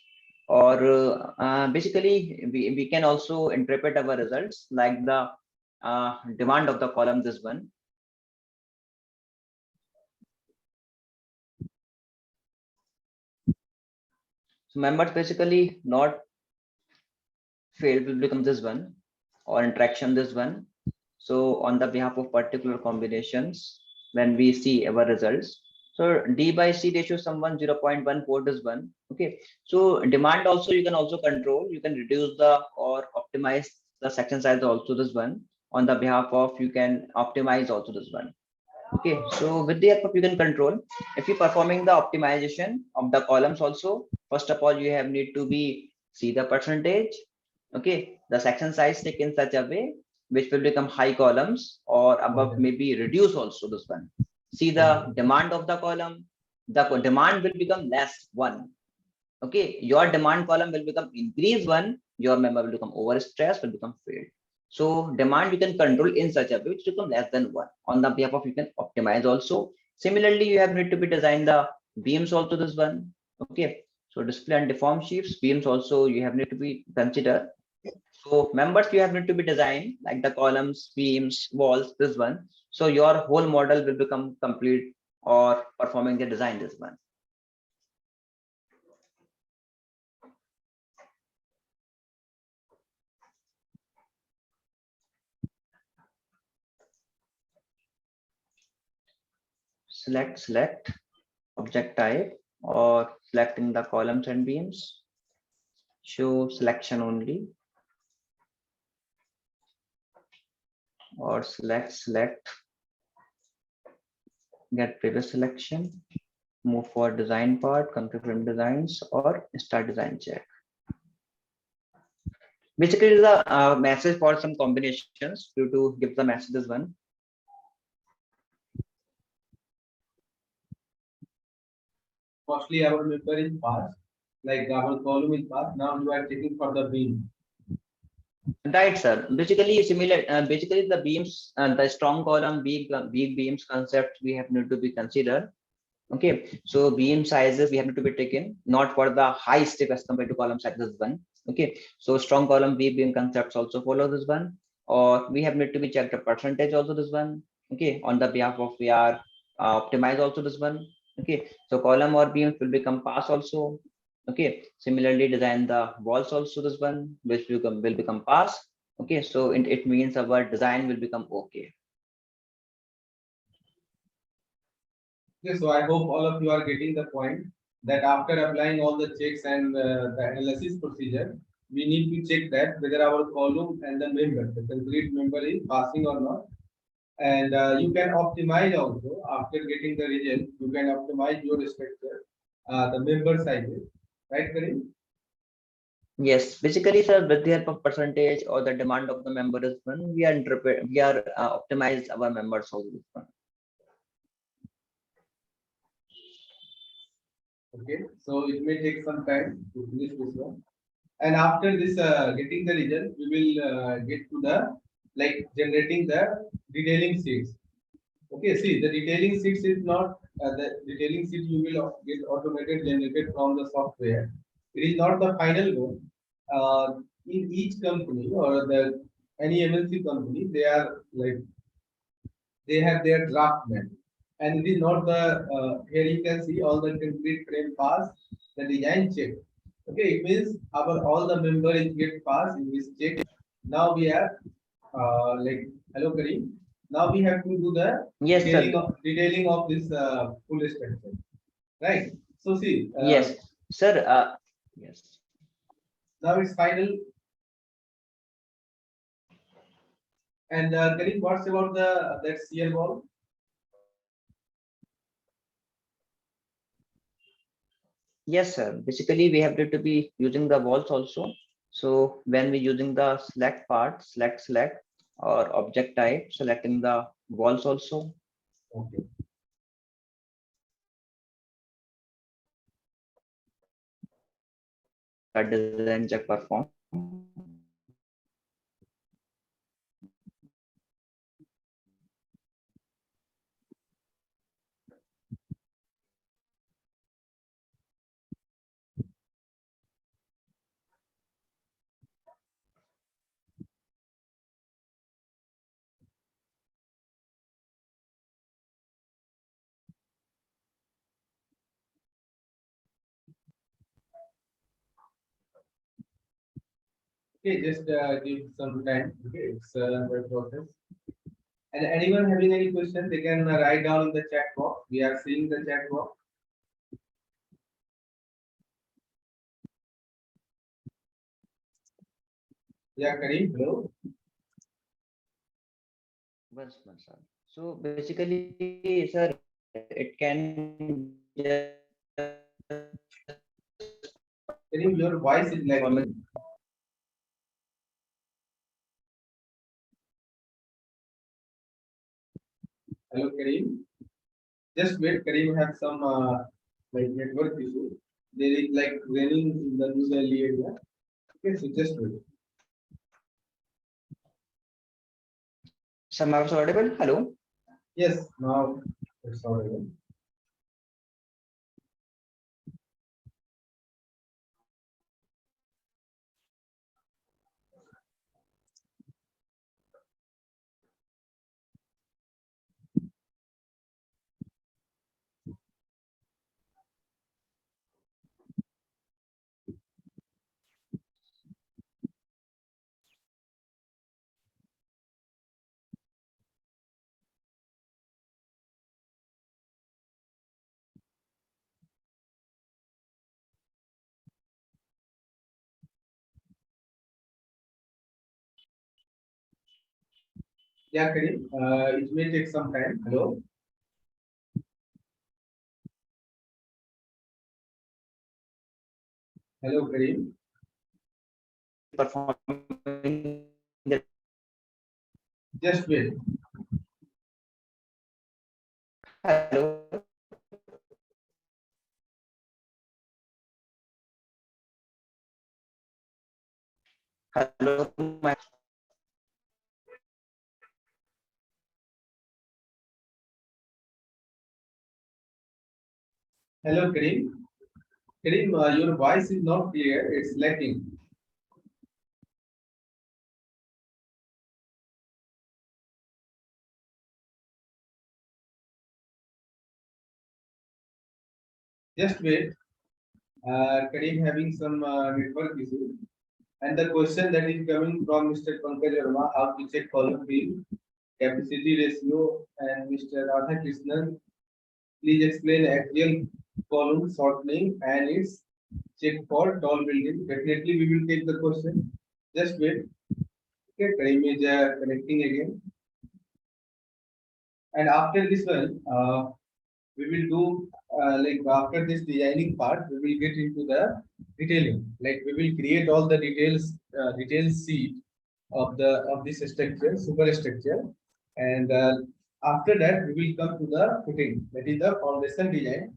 or basically we can also interpret our results like the demand of the column, this one. So members basically not failed will become this one, or interaction this one. So on the behalf of particular combinations, when we see our results, so D by C ratio someone 0.14 this one. Okay. So demand also you can also control, you can reduce the or optimize the section size also, this one. On the behalf of you can optimize also this one. Okay, so with the help of you can control, if you're performing the optimization of the columns also, first of all, you have need to be see the percentage. Okay, the section size take in such a way which will become high columns or above maybe reduce also, this one. See the demand of the column, the demand will become less one. Okay, your demand column will become increase one, your member will become overstressed, will become failed. So demand you can control in such a way which become less than one. On the behalf of you can optimize also. Similarly, you have need to be design the beams also, this one. Okay. So display and deform sheaves, beams also you have need to be consider. So members you have need to be designed like the columns, beams, walls, this one. So your whole model will become complete or performing the design, this one. Select object type, or selecting the columns and beams, show selection only, or select, get previous selection, move for design part, configure designs, or start design check. Basically, the message for some combinations to give the messages one. Firstly, our member is passed, like our column is passed. Now you are checking for the beam. Right, sir. Basically, similar. Basically, the beams, the strong column, weak beams concept we have need to be considered. Okay, so beam sizes we have to be taken, not for the high stiff as compared to column size this one. Okay, so strong column weak beam concepts also follow this one, or we have need to be checked the percentage also this one. Okay, on the behalf of we are optimize also this one. Okay, so column or beams will become pass also. Okay, similarly design the walls also this one, which will become pass. Okay, so it means our design will become okay. Okay, so I hope all of you are getting the point that after applying all the checks and the analysis procedure, we need to check that whether our column and the member, the concrete member is passing or not. And you can optimize also after getting the result, you can optimize your structure, the member sizes, right, Karim? Yes, basically, sir, with the help of percentage or the demand of the member is one, we are optimize our members also this one. Okay, so it may take some time to finish this one. And after this getting the result, we will get to the like generating the detailing sheets. Okay, see the detailing sheets is not the detailing sheet you will get automated generated from the software. It is not the final one. In each company or the any MNC company, they are like they have their draftman, and it is not the here you can see all the concrete frame pass the design check. Okay, it means our all the member is get pass in this check. Now we are like hello Karim. Now we have to do the Yes, sir. detailing of this full structure, right? So see, Yes, sir. Yes. now it's final. And Karim, what's about the that shear wall? Yes, sir. Basically, we have to be using the walls also. So when we using the select part, select, or object type, selecting the walls also. Okay. That design check perform. Okay, just give some time. Okay, it's a process. And anyone having any question, they can write down in the chat box. We are seeing the chat box. Yeah, Karim, hello. Once, sir. So basically, sir, it can just Karim, your voice is lagging. Hello, Karim. Just wait, Karim have some like network issue. There is like raining in the New Delhi area. Okay, so just wait. Sir, am I audible? Hello. Yes, now it's audible. Yeah, Karim, it may take some time. Hello. Hello, Karim. Performing the Just wait. hello. Hello, my Hello, Karim. Karim, your voice is not clear. It's lacking. Just wait. Karim having some network issue. And the question that is coming from Mr. Pankaj Verma, how to check column field, capacity ratio, and Mr. Radha Krishnan, please explain actual column shortening and its check for tall building. Definitely, we will take the question. Just wait. Okay, Karim is connecting again. And after this one, we will do like after this designing part, we will get into the detailing. Like we will create all the detail sheet of this structure, superstructure, and after that we will come to the footing. That is the foundation design.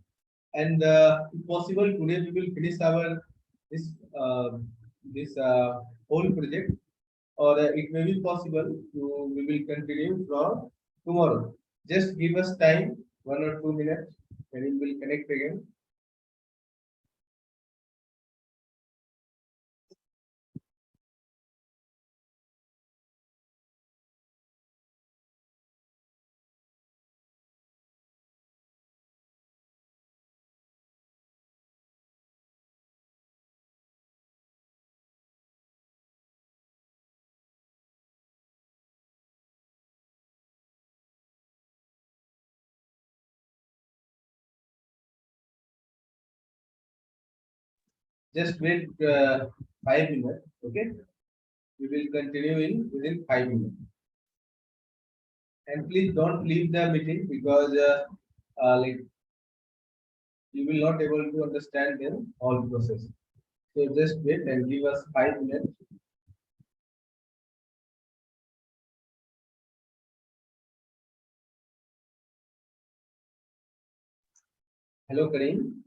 And if possible, today we will finish our this uh, this whole project, or it may be possible to we will continue from tomorrow. Just give us time, 1 or 2 minutes, and it will connect again. Just wait 5 minutes, okay? We will continue in within 5 minutes. And please don't leave the meeting because like you will not able to understand them all process. So just wait and give us 5 minutes. Hello, Karim.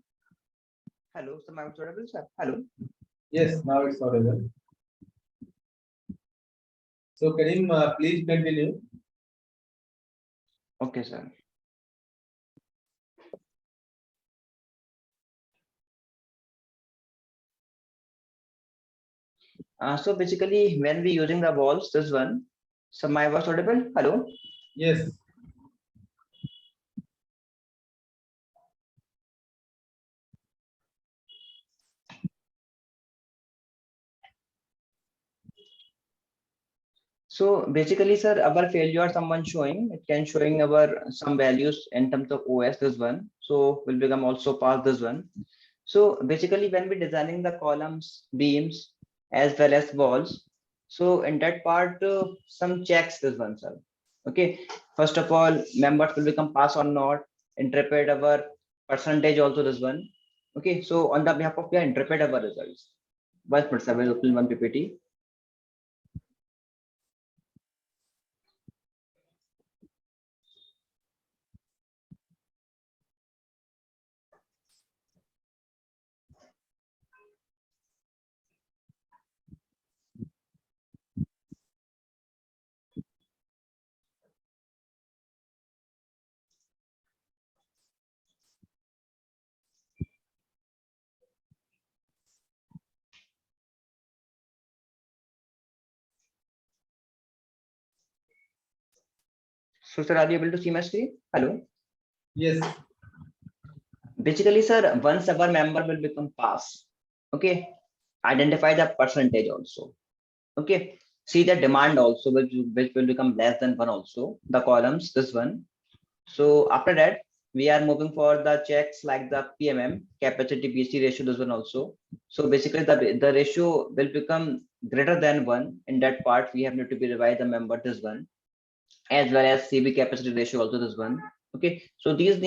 hello. So my audible, sir. Hello. Yes, now it's audible. So Karim, please continue. Okay, sir. So basically, when we using the walls, this one. So my voice audible. Hello. Yes. So basically, sir, our failure someone showing it can showing our some values in terms of OS this one. So will become also past this one. So basically, when we designing the columns, beams as well as walls, so in that part, some checks this one, sir. Okay. First of all, members will become pass or not. Interpret our percentage also this one. Okay. So on the behalf of the interpret our results. Vice versa, will open one PPT. So, sir, are you able to see my screen? Hello. Yes. Basically, sir, once our member will become pass, okay, identify the percentage also. Okay, see the demand also, which will become less than one also, the columns, this one. So after that, we are moving for the checks like the PMM, capacity BC ratio, this one also. So basically the ratio will become greater than one. In that part, we have need to be revise the member this one. as well as CB capacity ratio also this one. Okay, so these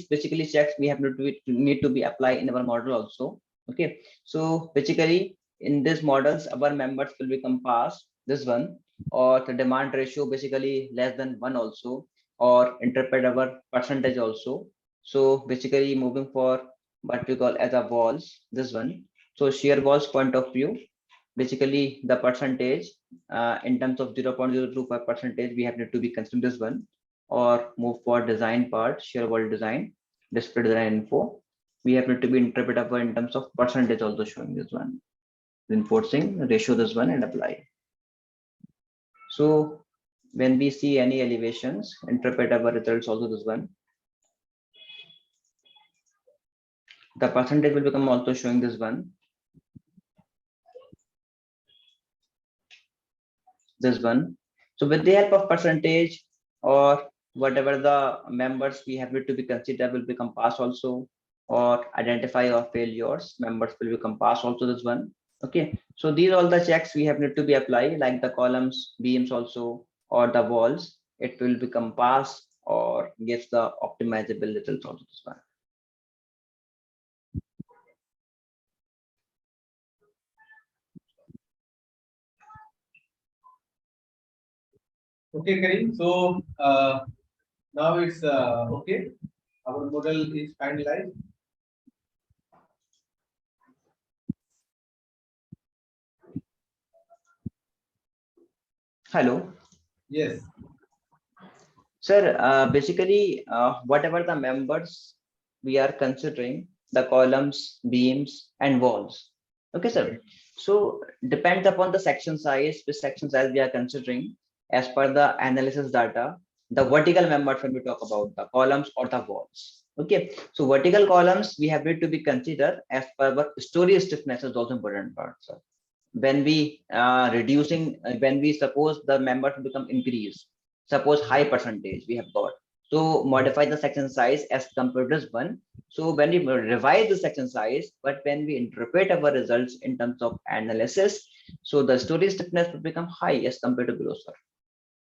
basically checks we have need to be applied in our model also. Okay, so basically in these models our members will become pass this one, or the demand ratio basically less than 1 also, or interpret our percentage also. So basically moving for what we call as a walls this one. So shear walls point of view, basically the percentage in terms of 0.025 percentage we have to be considering this one, or move for design part shear wall design display design info, we have to be interpretable in terms of percentage also showing this one, reinforcing ratio this one and apply. So when we see any elevations, interpret our results also this one, the percentage will become also showing this one, this one. So with the help of percentage or whatever the members we have to be considered will become pass also, or identify or failures members will become pass also this one. Okay, so these all the checks we have need to be applied, like the columns, beams also, or the walls, it will become pass or gives the optimizable results also this one. Okay, Karim. So now it's okay. Our model is finalized. Hello. Yes. Sir, basically, whatever the members we are considering, the columns, beams, and walls. Okay, sir. So depends upon the section size, which section size we are considering as per the analysis data, the vertical members when we talk about the columns or the walls. Okay, so vertical columns we have to be considered as per our story stiffness is also important part, sir. When we when we suppose the members become increased, suppose high percentage we have got, so modify the section size as compared to this one. So when we revise the section size, but when we interpret our results in terms of analysis, so the story stiffness will become high as compared to below, sir.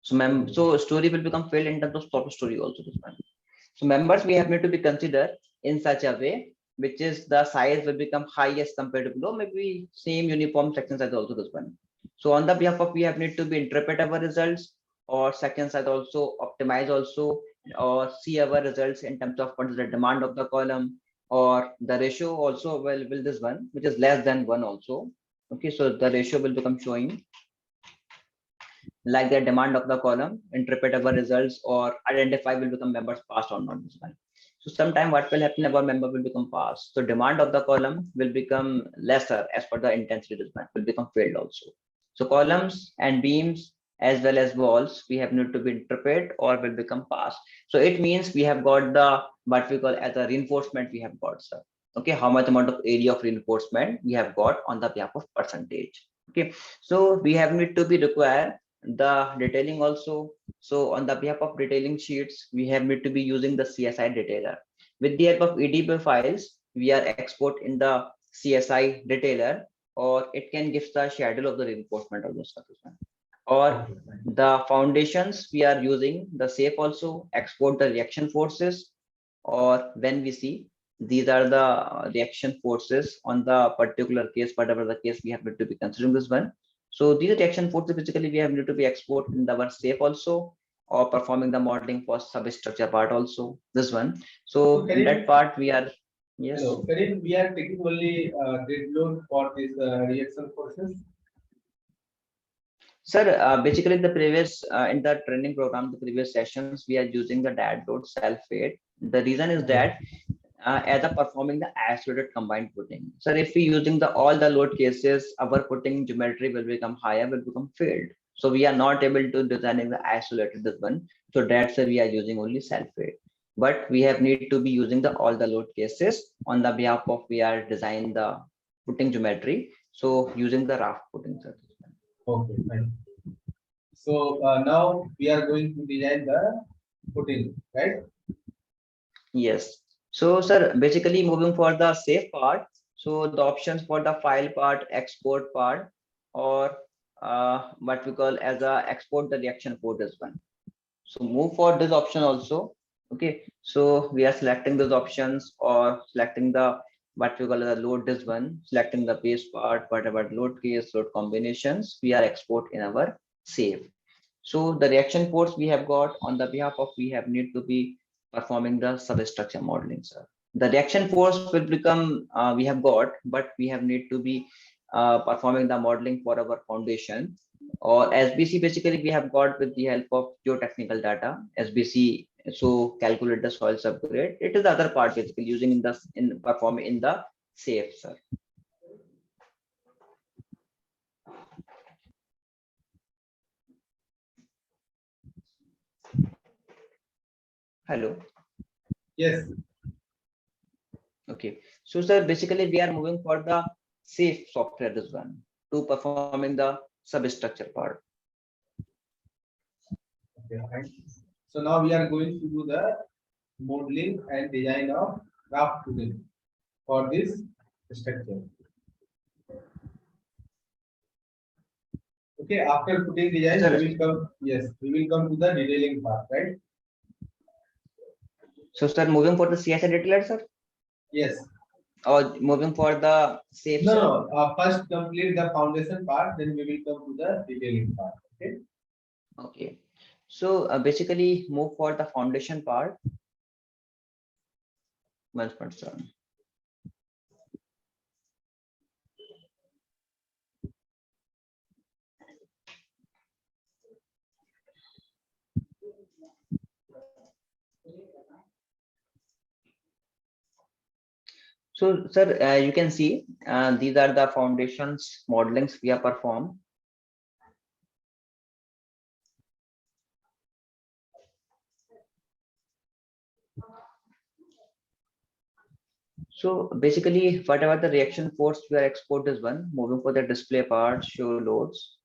So so story will become failed in terms of top story also this one. So members we have need to be considered in such a way which is the size will become highest compared to below, maybe same uniform section size also this one. So on the behalf of we have need to be interpret our results, or section size also optimize also, or see our results in terms of what is the demand of the column, or the ratio also will this one which is less than 1 also. Okay, so the ratio will become showing like the demand of the column, interpret our results, or identify will become members passed or not this one. So sometime what will happen, our member will become passed. So demand of the column will become lesser as per the intensity response will become failed also. So columns and beams as well as walls we have need to be interpret or will become passed. So it means we have got the what we call as a reinforcement we have got, sir. Okay, how much amount of area of reinforcement we have got on the behalf of percentage. Okay, so we have need to be required the detailing also. So on the behalf of detailing sheets, we have need to be using the CSI detailer. With the help of EDB files, we are export in the CSI detailer, or it can give the schedule of the reinforcement of the surface. Or the foundations we are using the SAFE also export the reaction forces, or when we see these are the reaction forces on the particular case, whatever the case we have to be considering this one. So these reaction forces basically we have need to be exported in our SAFE also, or performing the modeling for substructure part also this one. So in that part we are, yes. Hello, Karim, we are taking only dead load for this reaction forces. Sir, basically the previous in the training program, the previous sessions we are using the dead load self-weight. The reason is that as a performing the isolated combined footing. So if we using the all the load cases, our footing geometry will become higher, will become failed. So we are not able to designing the isolated this one. So that's why we are using only self-weight. But we have need to be using the all the load cases on the behalf of we are designing the footing geometry. So using the raft footing. Okay, fine. So now we are going to design the footing, right? Yes. So, sir, basically moving for the safe part. So the options for the file part, export part, or what we call as a export the reaction port as one. So move for this option also. Okay, so we are selecting those options or selecting the what we call the load this one, selecting the base part, whatever load case, load combinations, we are export in our save. So the reaction ports we have got on the behalf of we have need to be performing the substructure modeling, sir. The reaction force will become we have got, but we have need to be performing the modeling for our foundation or SBC. Basically, we have got with the help of geotechnical data SBC. So calculate the soil subgrade. It is the other part basically using in performing in the safe, sir. Hello. Yes. Okay. So sir, basically we are moving for the safe software this one to performing the substructure part. Okay, fine. So now we are going to do the modeling and design of raft pooling for this structure. Okay, after putting design, Sir. we will come. Yes, we will come to the detailing part, right? So sir, moving for the CSI DETAILER, sir, Yes. or moving for the safe, No, sir? no. First complete the foundation part, then we will come to the detailing part. Okay. Okay. So basically move for the foundation part. Once more, sir. So sir, you can see these are the foundations modelings we have performed. So basically, whatever the reaction force we are export is one, moving for the display part, show loads,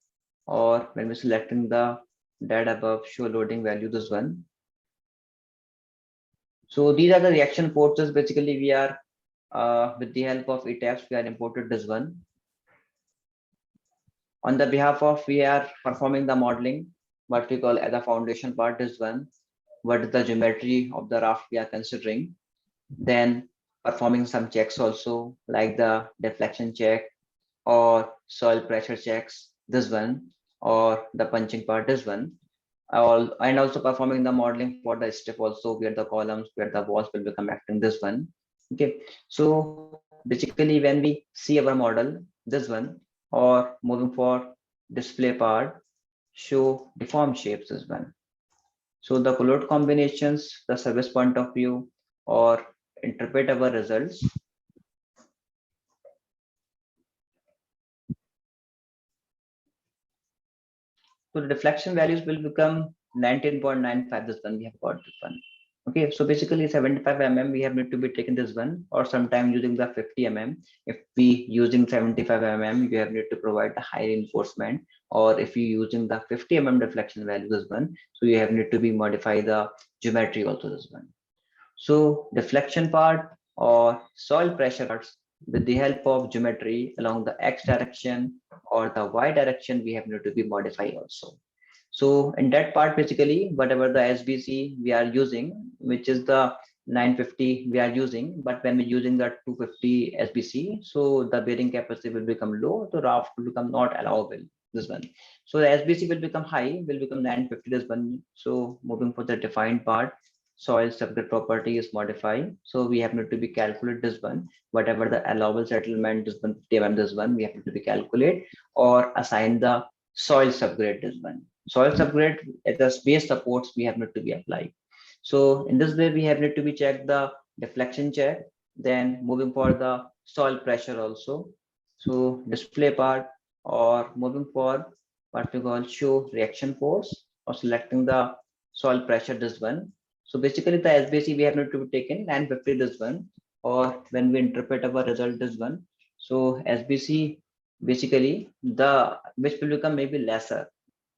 or when we're selecting the data above, show loading value this one. So these are the reaction forces. Basically, we are with the help of ETABS, we are imported this one. On the behalf of we are performing the modeling, what we call as a foundation part is one. What is the geometry of the raft we are considering? Then performing some checks also like the deflection check or soil pressure checks, this one, or the punching part, this one. And also performing the modeling for the step also where the columns, where the walls will be connecting, this one. Okay, so basically when we see our model, this one, or moving for display part, show deformed shapes, this one. So the load combinations, the service point of view, or interpret our results. So the deflection values will become 19.95. This one we have got this one. Okay, so basically 75 mm we have need to be taken this one, or sometime using the 50 mm. If we using 75 mm, you have need to provide the high reinforcement, or if you using the 50 mm deflection value this one, so you have need to be modify the geometry also this one. So deflection part or soil pressure parts with the help of geometry along the X direction or the Y direction, we have need to be modified also. So in that part, basically, whatever the SBC we are using, which is the 950 we are using, but when we're using the 250 SBC, so the bearing capacity will become low, the raft will become not allowable, this one. So the SBC will become high, will become 950, this one. So moving for the defined part, soil subgrade property is modified. So we have need to be calculate this one, whatever the allowable settlement this one, this one, we have to be calculate or assign the soil subgrade this one. Soil subgrade at the space supports we have need to be applied. So in this way, we have need to be check the deflection check, then moving for the soil pressure also. So display part or moving for what we call show reaction force or selecting the soil pressure this one. So basically the SBC we have need to be taken 950 this one, or when we interpret our result this one. So SBC basically the which will become maybe lesser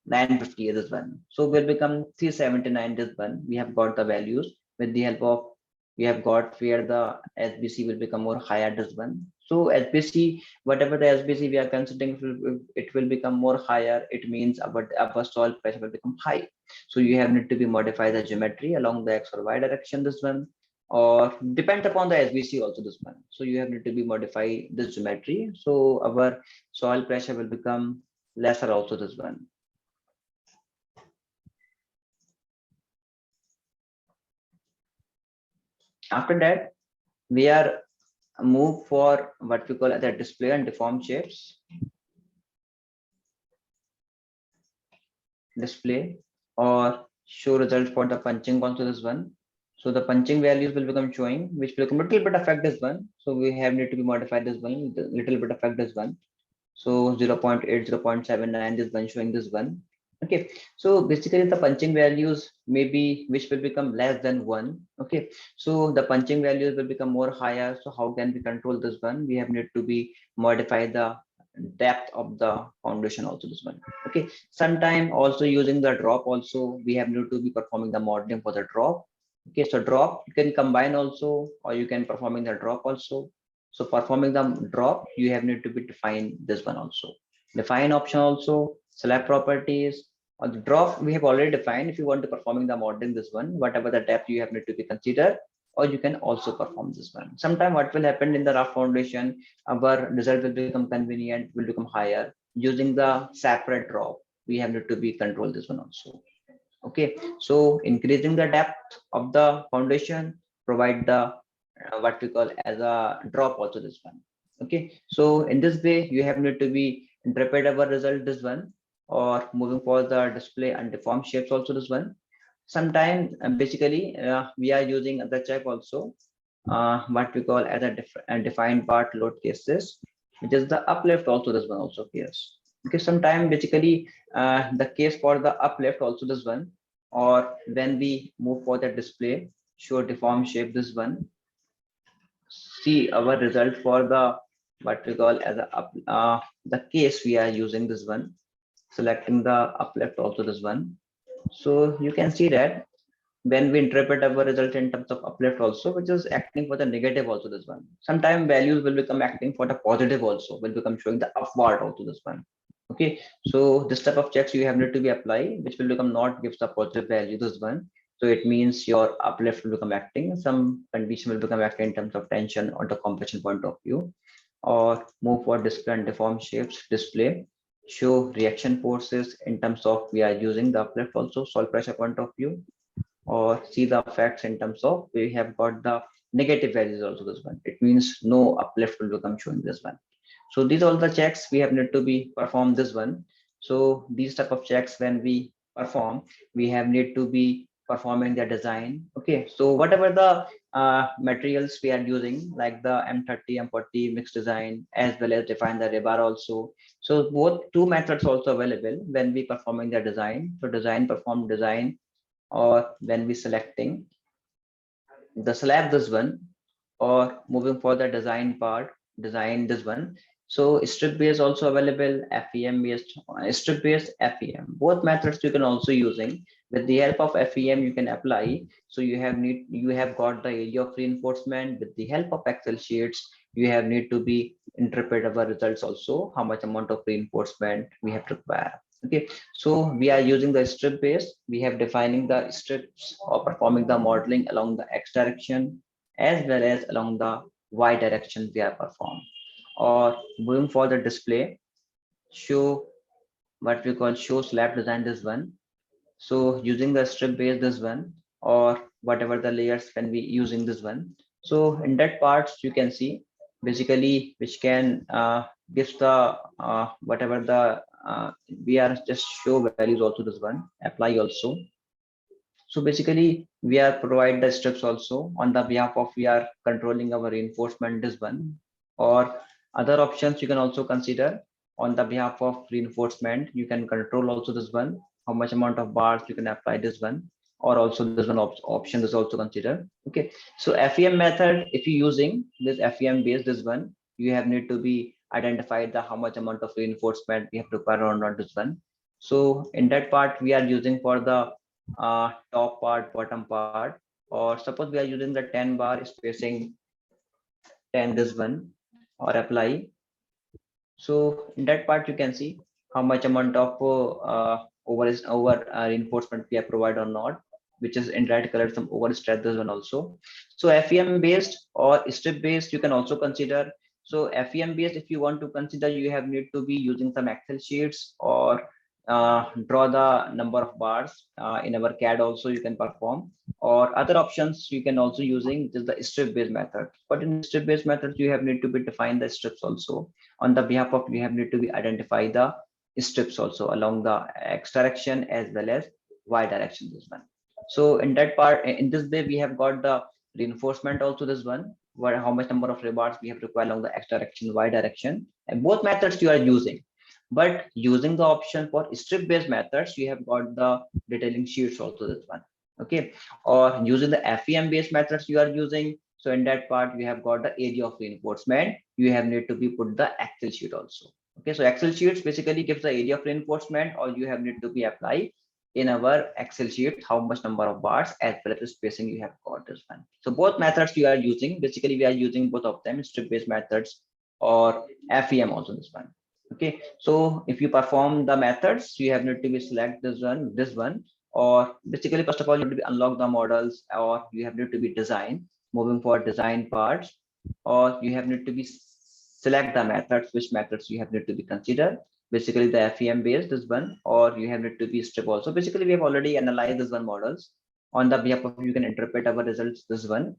950 is this one, so will become 379 this one. We have got the values with the help of we have got where the SBC will become more higher this one. So SBC, whatever the SBC we are considering, it will become more higher. It means our soil pressure will become high. So you have need to be modify the geometry along the X or Y direction, this one, or depend upon the SBC also, this one. So you have need to be modify this geometry. So our soil pressure will become lesser also, this one. After that, we are move for what we call the display and deform shapes. Display or show result for the punching also, this one. So the punching values will become showing, which will become a little bit affect this one. So we have need to be modified this one, little bit affect this one. So 0.8, 0.79, this one showing this one. Okay, so basically the punching values maybe which will become less than 1. Okay, so the punching values will become more higher. So how can we control this one? We have need to be modify the depth of the foundation also, this one. Okay, sometime also using the drop also, we have need to be performing the modeling for the drop. Okay, so drop you can combine also, or you can performing the drop also. So performing the drop, you have need to be define this one also. Define option also, select properties. On the drop, we have already defined. If you want to performing the modeling, this one, whatever the depth you have need to be considered, or you can also perform this one. Sometime what will happen in the rough foundation, our result will become convenient, will become higher. Using the separate drop, we have need to be control this one also. Okay, so increasing the depth of the foundation, provide the what we call as a drop also, this one. Okay, so in this way you have need to be interpret our result, this one, or moving for the display and deform shapes also, this one. Sometimes basically we are using the check also, what we call as a defined part load cases, which is the uplift also, this one also appears. Okay, sometime basically the case for the uplift also, this one, or when we move for the display, show deform shape, this one, see our result for the what we call as a the case we are using, this one, selecting the uplift also, this one. So you can see that when we interpret our result in terms of uplift also, which is acting for the negative also, this one. Sometimes values will become acting for the positive also, will become showing the upward also, this one. Okay, so this type of checks you have need to be apply, which will become not gives the positive value, this one. So it means your uplift will become acting, some condition will become acting in terms of tension or the compression point of view, or move for display and deform shapes, display, show reaction forces in terms of we are using the uplift also, soil pressure point of view, or see the effects in terms of we have got the negative values also, this one. It means no uplift will become showing, this one. So these are all the checks we have need to be perform, this one. So these type of checks when we perform, we have need to be performing the design. Okay, so whatever the materials we are using, like the M30, M40 mixed design, as well as define the rebar also. So both two methods also available when we performing the design. So design, perform design, or when we selecting the slab, this one, or moving for the design part, design, this one. So strip base also available, FEM based, strip base, FEM. Both methods you can also using. With the help of FEM you can apply. So you have got the area of reinforcement. With the help of Excel sheets, you have need to be interpret our results also, how much amount of reinforcement we have to require. Okay, so we are using the strip base. We have defining the strips or performing the modeling along the X direction as well as along the Y direction we are performed. Or moving for the display, show what we call show slab design, this one. So using the strip base, this one, or whatever the layers can be using, this one. So in that parts you can see basically which can gives the whatever the we are just show values also, this one, apply also. So basically we are provide the strips also on the behalf of we are controlling our reinforcement, this one, or other options you can also consider on the behalf of reinforcement. You can control also this one, how much amount of bars you can apply, this one, or also this one option is also considered. Okay, so FEM method, if you using this FEM based, this one, you have need to be identified the how much amount of reinforcement we have to require or not, this one. So in that part we are using for the top part, bottom part, or suppose we are using the 10 bar spacing 10, this one, or apply. So in that part, you can see how much amount of over reinforcement we have provided or not, which is in red color, some over stress this one also. So FEM based or strip based, you can also consider. So FEM based, if you want to consider, you have need to be using some Excel sheets or draw the number of bars in our CAD also you can perform, or other options you can also using just the strip based method. But in strip based method, you have need to be define the strips also. On the behalf of, we have need to be identify the strips also along the X direction as well as Y direction this one. So in that part, in this way, we have got the reinforcement also this one, where how much number of rebars we have required along the X direction, Y direction, and both methods you are using. But using the option for strip based methods, you have got the detailing sheets also this one. Okay, or using the FEM based methods you are using. So in that part, we have got the area of reinforcement. You have need to be put the Excel sheet also. Okay, so Excel sheets basically gives the area of reinforcement, or you have need to be applied in our Excel sheet how much number of bars as well as the spacing you have got this one. So both methods you are using, basically we are using both of them, strip based methods or FEM also this one. Okay, so if you perform the methods, you have need to be select this one, or basically first of all you have to be unlock the models, or you have need to be design, moving for design parts, or you have need to be select the methods, which methods you have need to be consider, basically the FEM based this one, or you have need to be strip also. Basically we have already analyzed this one models. On the behalf of, you can interpret our results this one,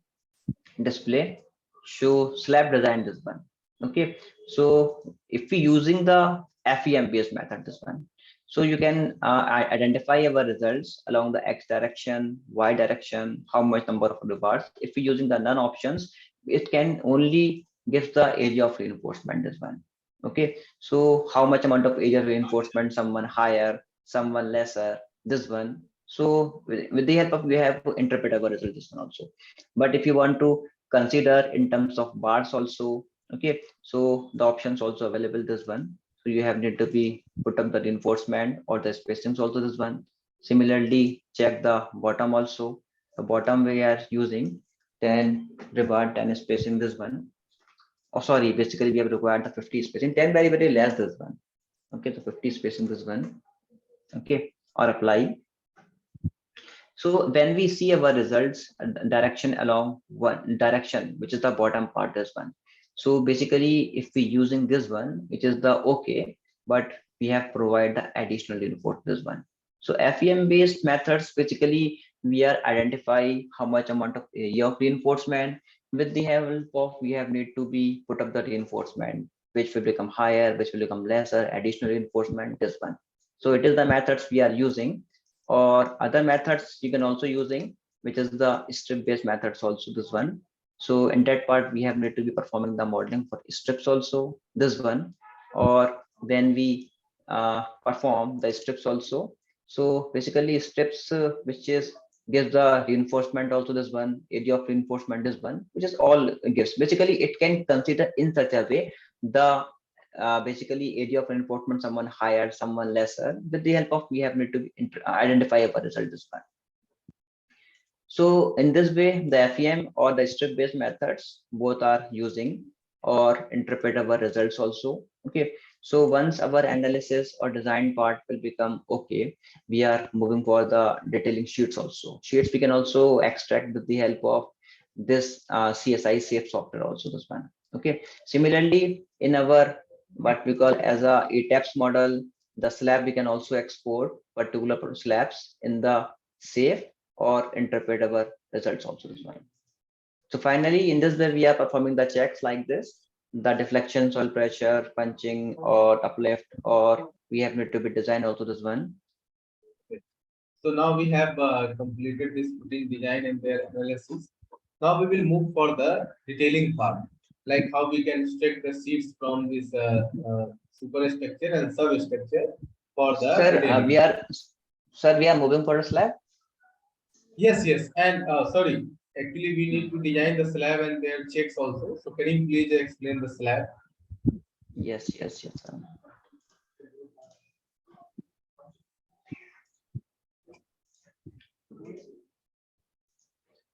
display, show slab design this one. Okay, so if we using the FEM based method this one, so you can identify our results along the X direction, Y direction, how much number of the bars. If we using the none options, it can only give the area of reinforcement this one. Okay, so how much amount of area of reinforcement, someone higher, someone lesser, this one. So with the help of, we have to interpret our result this one also. But if you want to consider in terms of bars also, okay, so the options also available this one. So you have need to be put up the reinforcement or the spacings also this one. Similarly, check the bottom also. The bottom we are using 10 rebar, 10 spacing this one. Oh, sorry, basically we have required the 50 spacing, 10 very less this one. Okay, so 50 spacing this one. Okay, or apply. So when we see our results direction along one direction, which is the bottom part, this one. So basically, if we using this one, which is the okay, but we have provided the additional reinforcement this one. So FEM based methods, basically we are identify how much amount of area of reinforcement. With the help of, we have need to be put up the reinforcement, which will become higher, which will become lesser, additional reinforcement, this one. So it is the methods we are using, or other methods you can also using, which is the strip based methods also this one. So in that part, we have need to be performing the modeling for strips also this one, or when we perform the strips also. So basically strips, which is gives the reinforcement also this one, area of reinforcement this one, which is all gives. Basically it can consider in such a way the basically area of reinforcement, someone higher, someone lesser. With the help of, we have need to identify a result this one. So in this way, the FEM or the strip based methods both are using or interpret our results also. Okay, so once our analysis or design part will become okay, we are moving for the detailing sheets also. Sheets we can also extract with the help of this CSI safe software also this one. Okay, similarly in our what we call as a ETABS model, the slab we can also export particular slabs in the safe or interpret our results also this one. So finally, in this way, we are performing the checks like this: the deflection, soil pressure, punching, or uplift, or we have need to be designed also this one. So now we have completed this footing design and their analysis. Now we will move for the detailing part, like how we can extract the sheets from this superstructure and substructure for the detailing. Sir, we are moving for a slab. Yes, yes, and sorry, actually we need to design the slab and their checks also. So can you please explain the slab? Yes, yes, yes, sir.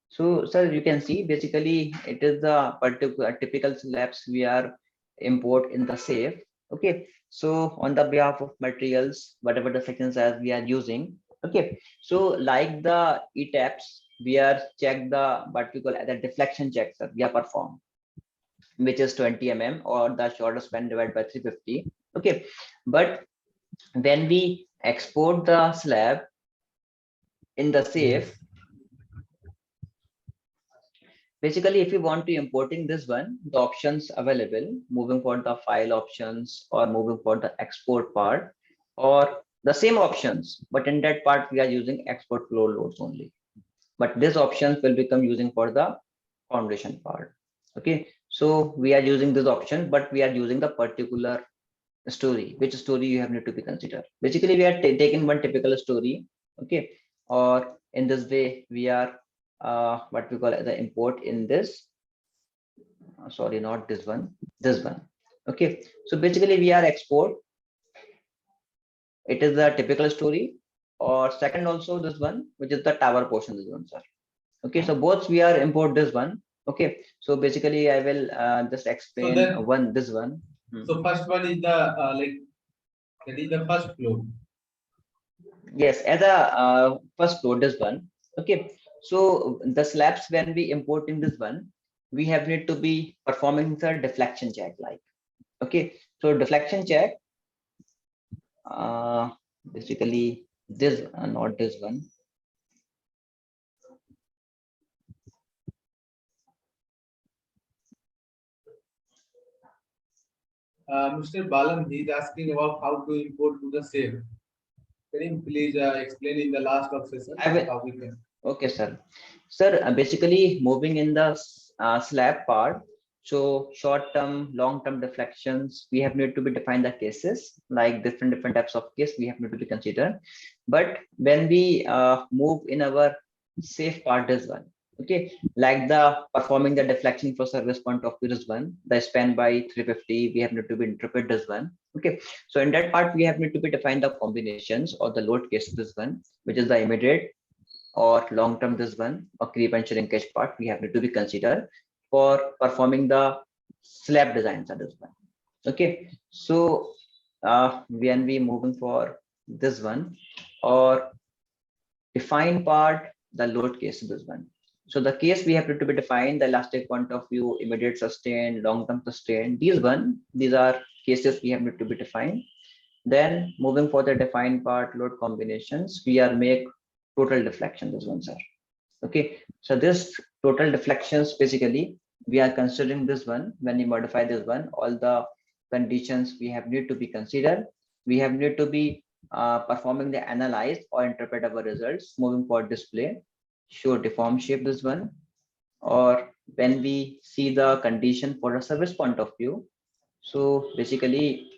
So, sir, you can see basically it is the particular typical slabs we are import in the safe. Okay, so on the behalf of materials, whatever the sections as we are using. Okay, so like the ETABS, we are check the what we call as a deflection checks that we are performed, which is 20 mm or the shorter span divided by 350. Okay, but when we export the slab in the safe, basically if you want to importing this one, the options available, moving for the file options or moving for the export part, or the same options, but in that part we are using export flow loads only. But these options will become using for the foundation part. Okay, so we are using this option, but we are using the particular story. Which story you have need to be considered. Basically, we are taking one typical story. Okay, or in this way we are what we call as the import in this. Sorry, not this one. This one. Okay, so basically we are export. It is a typical story, or second also this one, which is the tower portion. This one, sir. Okay, so both we are import this one. Okay, so basically I will just explain then- this one. So first one is the like that is the first floor. Yes, as a first floor, this one. Okay, so the slabs when we importing this one, we have need to be performing the deflection check. Like, okay, so deflection check. Basically this, not this one. Mr. Balam, he is asking about how to import to the safe. Can you please explain in the last of session I will. how we can? Okay, sir. Sir, basically moving in the slab part. So short-term, long-term deflections, we have need to be define the cases, like different types of case we have need to be considered. But when we move in our safe part, this one, okay, like the performing the deflection for service point of view, this one, the span by 350, we have need to be interpret this one. Okay, so in that part, we have need to be define the combinations or the load case, this one, which is the immediate or long term this one, or creep and shrinkage part we have to be considered for performing the slab designs of this one. Okay, so when we moving for this one or define part, the load case this one. So the case we have to be defined, the elastic point of view, immediate sustain, long term sustain, these are cases we have to be defined. Then moving for the defined part load combinations, we are make total deflection, this one, sir. Okay, so this total deflections, basically we are considering this one. When we modify this one, all the conditions we have need to be considered. We have need to be performing the analyze or interpret our results, moving for display, show deform shape, this one. Or when we see the condition for a service point of view, so basically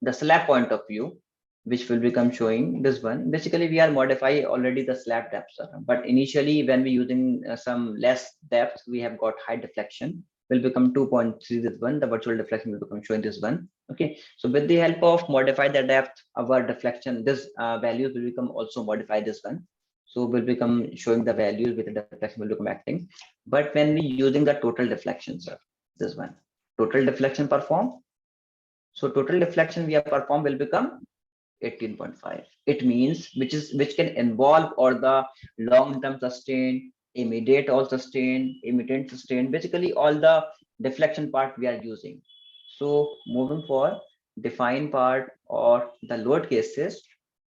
the slab point of view, which will become showing this one. Basically, we are modify already the slab depth, but initially when we using some less depth, we have got high deflection will become 2.3 this one, the virtual deflection will become showing this one. Okay, so with the help of modify the depth, our deflection, this values will become also modify this one. So will become showing the values with the deflection will become acting. But when we using the total deflection, sir, this one, total deflection perform. So total deflection we have performed will become 18.5. It means which can involve all the long-term sustain, immediate all sustain, immediate sustain, basically all the deflection part we are using. So moving for define part or the load cases,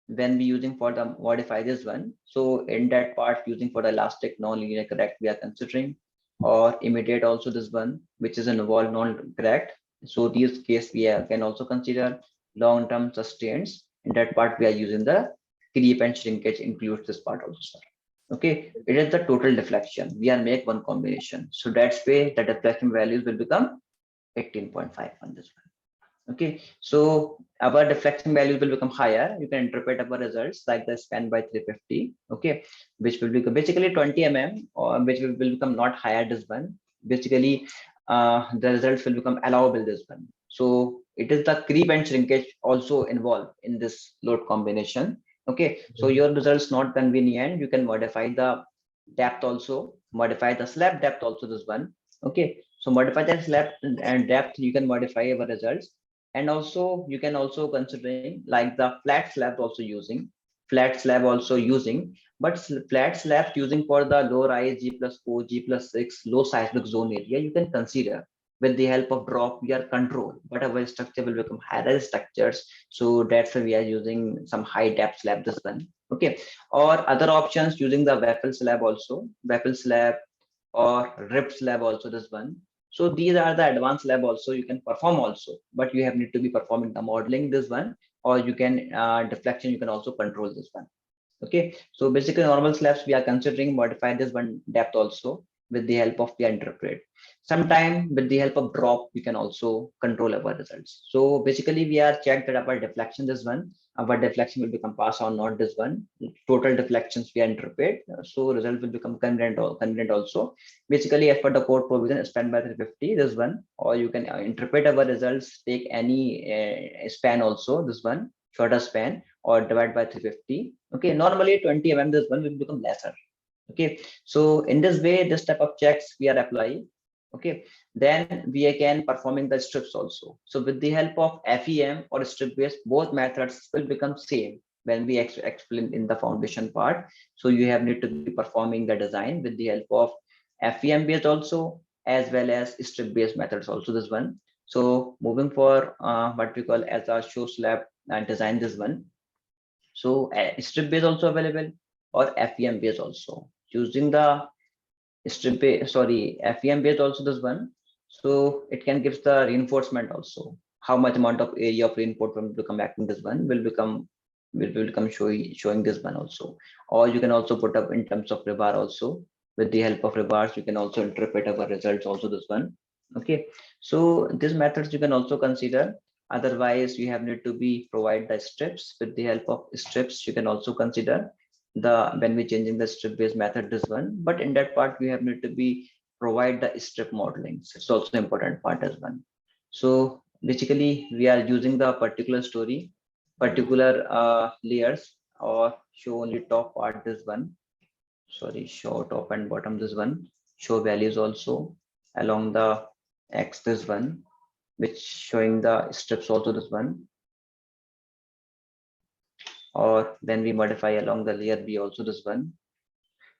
when we using for the modify this one. So in that part using for the elastic non-linear correct we are considering, or immediate also this one, which is involved non-correct. So these case we can also consider long-term sustains. In that part, we are using the creep and shrinkage includes this part also. Okay, it is the total deflection. We are make one combination. So that's way the deflection values will become 18.5 on this one. Okay, so our deflection values will become higher. You can interpret our results like the span by 350. Okay, which will become basically 20 mm, or which will become not higher this one. Basically, the results will become allowable this one. So it is the creep and shrinkage also involved in this load combination. Okay, so your results not convenient, you can modify the depth also, modify the slab depth also this one. Okay, So modify the slab and depth, you can modify our results. And also you can also considering like the flat slab also using, but flat slabs using for the low rise G+4, G+6, low seismic zone area, you can consider with the help of drop we are control, but our structure will become high rise structures. So that's why we are using some high depth slab, this one. Okay. Or other options using the waffle slab also, waffle slab or ripped slab also, this one. So these are the advanced lab also you can perform also, but you have need to be performing the modeling, this one, or you can deflection, you can also control this one. Okay, so basically normal slabs we are considering modify this one depth also with the help of the interpret. Sometime with the help of drop we can also control our results. So basically we are checked that our deflection, this one, our deflection will become pass or not, this one. Total deflections we interpret, so result will become congruent or congruent also. Basically as per the code provision spanned by 350, this one, or you can interpret our results, take any span also, this one, shorter span, or divide by 350. Okay, normally 20 mm, this one will become lesser. Okay, so in this way this type of checks we are applying. Okay, then we can performing the strips also. So with the help of FEM or strip based, both methods will become same when we explain in the foundation part. So you have need to be performing the design with the help of FEM based also, as well as strip based methods also, this one. So moving for what we call as a show slab design, this one. So strip base also available or FEM base also. Using the strip base, sorry, FEM base also, this one. So it can give the reinforcement also. How much amount of area of reinforcement will come back in this one will become showing this one also. Or you can also put up in terms of rebar also. With the help of rebars, you can also interpret our results also, this one. Okay, so these methods you can also consider. Otherwise you have need to be provide the strips. With the help of strips you can also consider the when we changing the strip based method, this one, but in that part we have need to be provide the strip modeling. It's also important part as one. So basically we are using the particular story, particular layers, or show only top part, this one, sorry, show top and bottom, this one, show values also along the x, this one, which showing the strips also, this one. Or when we modify along the layer B also, this one.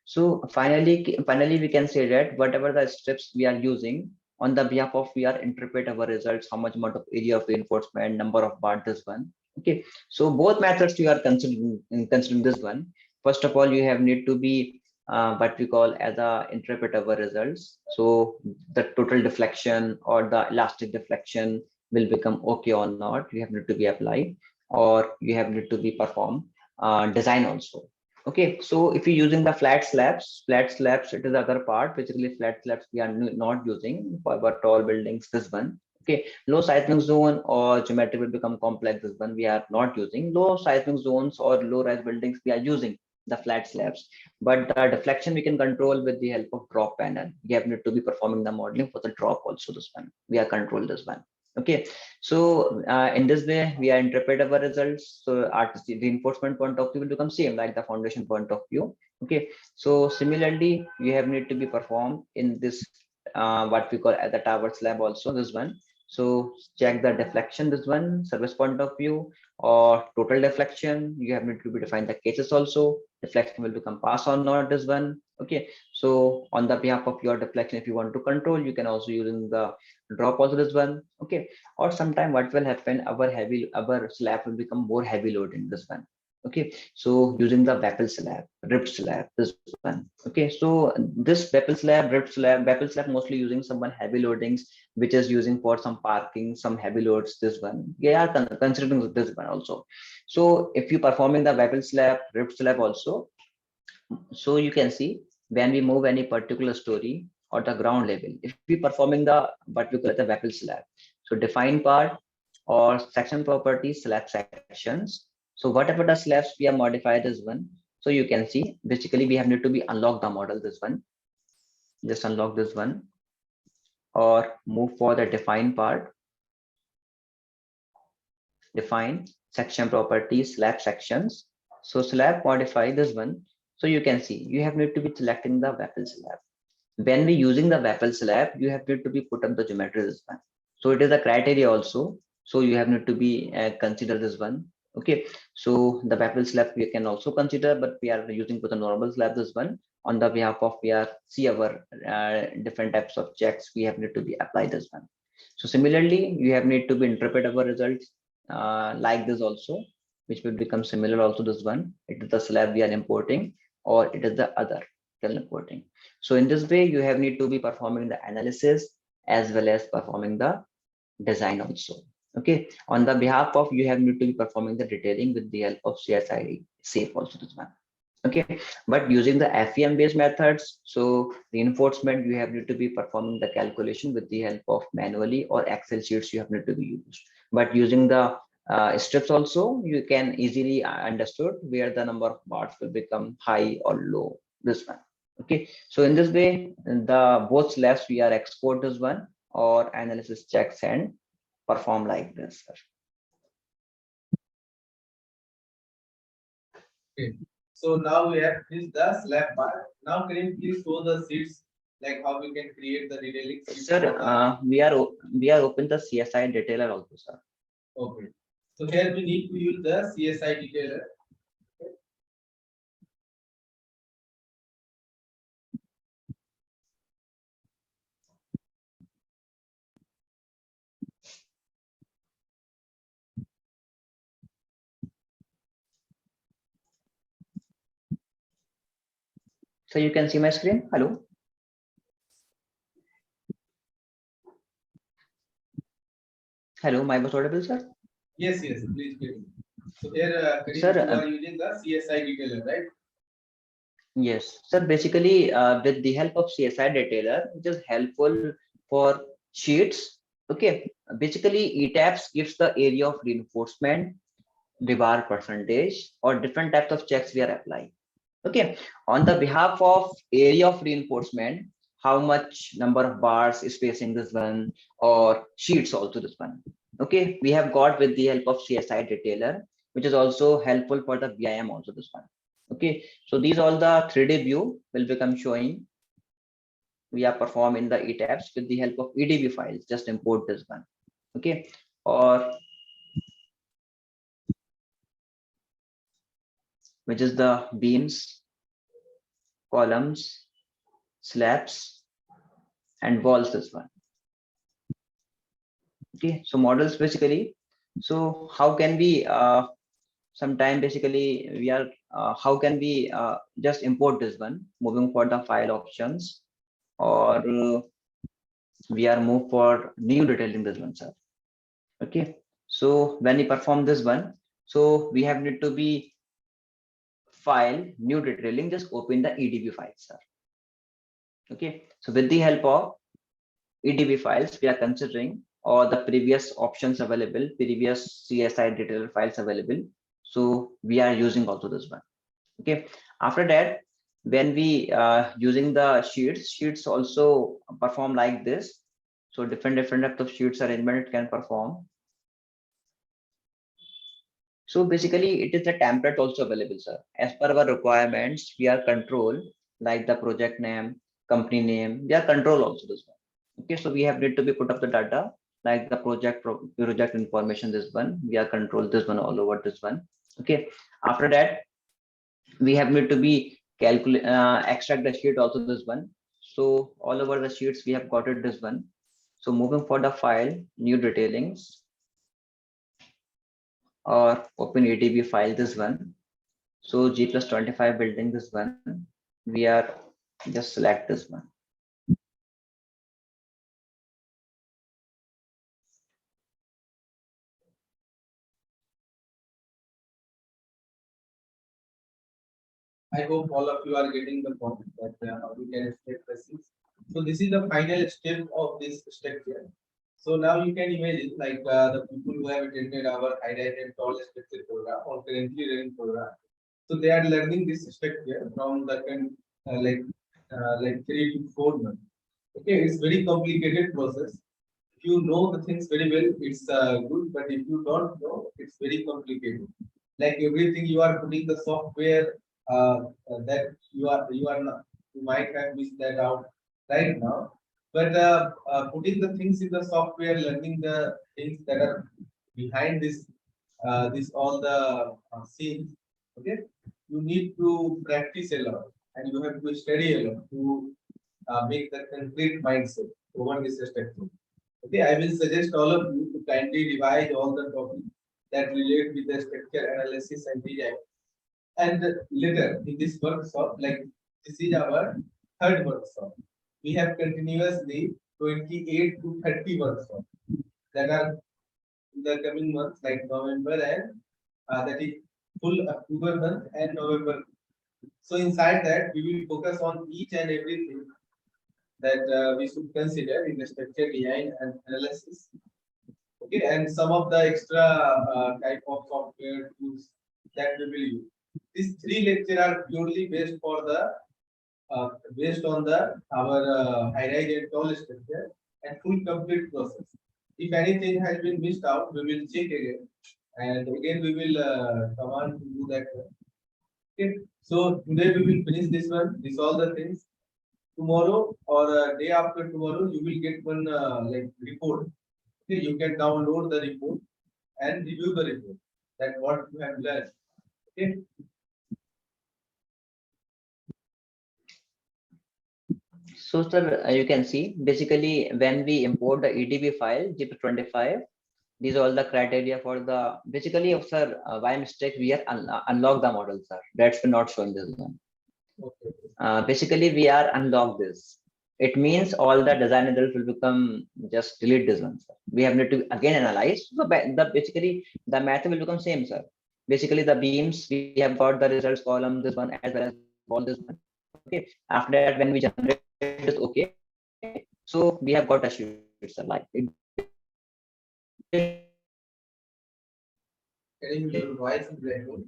So finally we can say that whatever the strips we are using on the behalf of we are interpret our results, how much amount of area of reinforcement, number of bar, this one. Okay, so both methods you are considering this one. First of all, you have need to be what we call as a interpret our results. So the total deflection or the elastic deflection will become okay or not, you have need to be applied, or you have need to be perform design also. Okay, so if you're using the flat slabs, it is the other part. Basically, flat slabs we are not using for our tall buildings, this one. Okay, low seismic zone or geometry will become complex, this one we are not using. Low seismic zones or low rise buildings we are using the flat slabs, but the deflection we can control with the help of drop panel. We have need to be performing the modeling for the drop also, this one we are control this one. Okay, so in this way we are interpret our results. So artistic reinforcement point of view will become same like the foundation point of view. Okay, so similarly you have need to be performed in this what we call as the tower slab also, this one. So check the deflection, this one, service point of view, or total deflection. You have need to be define the cases also. Deflection will become pass or not, this one. Okay, so on the behalf of your deflection, if you want to control, you can also using the drop also, this one. Okay, or sometime what will happen, our slab will become more heavy load in this one. Okay, so using the waffle slab, ripped slab, this one. Okay, so this waffle slab, waffle slab mostly using someone heavy loadings, which is using for some parking, some heavy loads, this one. They are considering this one also. So if you performing the waffle slab, ripped slab also, so you can see when we move any particular story or the ground level, if we performing the what we call the waffle slab, so define part or section properties, slab sections. So whatever the slabs we have modified this one, so you can see basically we have need to be unlock the model, this one, just unlock this one, or move for the define part, define section properties, slab sections. So slab modify this one. So you can see you have need to be selecting the waffle slab. when we using the waffle slab, you have need to be put up the geometry this one. So it is a criteria also. So you have need to be consider this one. Okay. So the waffle slab we can also consider, but we are using for the normal slab this one. On the behalf of we are see our different types of checks, we have need to be apply this one. So similarly, you have need to be interpret our results like this also, which will become similar also this one. It is the slab we are importing, or it is the other importing. So in this way, you have need to be performing the analysis as well as performing the design also. Okay. On the behalf of you have need to be performing the detailing with the help of CSI safe also this one. Okay. But using the FEM based methods, so reinforcement you have need to be performing the calculation with the help of manually or Excel sheets you have need to be used. But using the strips also, you can easily understood where the number of parts will become high or low. This one. Okay, so in this way, the both slabs we are export this one or analysis checks and perform like this. Okay. So now we have finished the slab part. Now can you please show the sheets, like how we can create the detailing sheets? Sir, we are open the CSI detailer also, sir. Okay. So here we need to use the CSI detailer. So you can see my screen. Hello. Hello, my voice audible, sir? Yes, yes, please. So here, Sir, you are using the CSI detailer, right? Yes, sir. Basically, with the help of CSI detailer, which is helpful for sheets. Okay. Basically, ETABS gives the area of reinforcement, rebar percentage, or different types of checks we are applying. Okay. On the behalf of area of reinforcement, how much number of bars is facing this one, or sheets also this one. Okay. We have got with the help of CSI detailer, which is also helpful for the BIM also this one. Okay, so these all the 3D view will become showing. We are performing the ETABS with the help of EDB files. Just import this one. Okay, or which is the beams, columns, slabs, and walls. This one. Okay, so models basically. So how can we sometime basically we are how can we just import this one, moving for the file options, or we are move for new detailing this one, sir. Okay, so when we perform this one, so we have need to be file new detailing, just open the EDB files, sir. Okay, so with the help of EDB files, we are considering all the previous options available, previous CSI detailer files available. So we are using also this one. Okay, after that, when we using the sheets also perform like this. So different types of sheets arrangement it can perform. So basically it is the template also available, sir. As per our requirements, we are control like the project name, company name, we are control also this one. Okay, so we have need to be put up the data like the project information, this one, we are control this one all over this one. Okay, after that, we have need to be calculate extract the sheet also this one. So all over the sheets we have got it this one. So moving for the file, new detailings, or open EDB file this one. So G+25 building this one, we are just select this one. I hope all of you are getting the point that how we can extract the sheets. So this is the final step of this structure. So now you can imagine like the people who have attended our high-rise and tall structure program or currently running program. So they are learning this structure from the like 3 to 4 months. Okay, it's very complicated process. If you know the things very well, it's good. But if you don't know, it's very complicated. Like everything, you are putting the software that you are not, you might have missed that out. right now. But putting the things in the software, learning the things that are behind this all the scenes. Okay, you need to practice a lot, and you have to study a lot to make the concrete mindset over this structure. Okay, I will suggest all of you to kindly revise all the topics that relate with the structure analysis and design. And later in this workshop, like this is our third workshop, we have continuously 28 to 30 workshops that are in the coming months, like November and that is full October month and November. So inside that, we will focus on each and everything that we should consider in the structure design and analysis. Okay, and some of the extra type of software tools that we will use. These three lectures are purely based on the our high rise and tall structure and full complete process. If anything has been missed out, we will check again, and again we will come on to do that. Okay, so today we will finish this one. This all the things. Tomorrow or day after tomorrow, you will get one like report. Okay, you can download the report and review the report. That what you have learned. Okay. So, sir, you can see basically when we import the EDB file G+25, these are all the criteria for the basically, sir, by mistake we are unlock the model, sir. That's not showing this one. Okay. Basically, we are unlock this. It means all the design results will become just delete this one, sir. We have need to again analyze. So the basically the method will become same, sir. Basically, the beams we have got the results column this one as well as all this one. Okay. After that, when we generate this, okay. So we have got a sheet, sir. Like it. Getting your voice is breaking.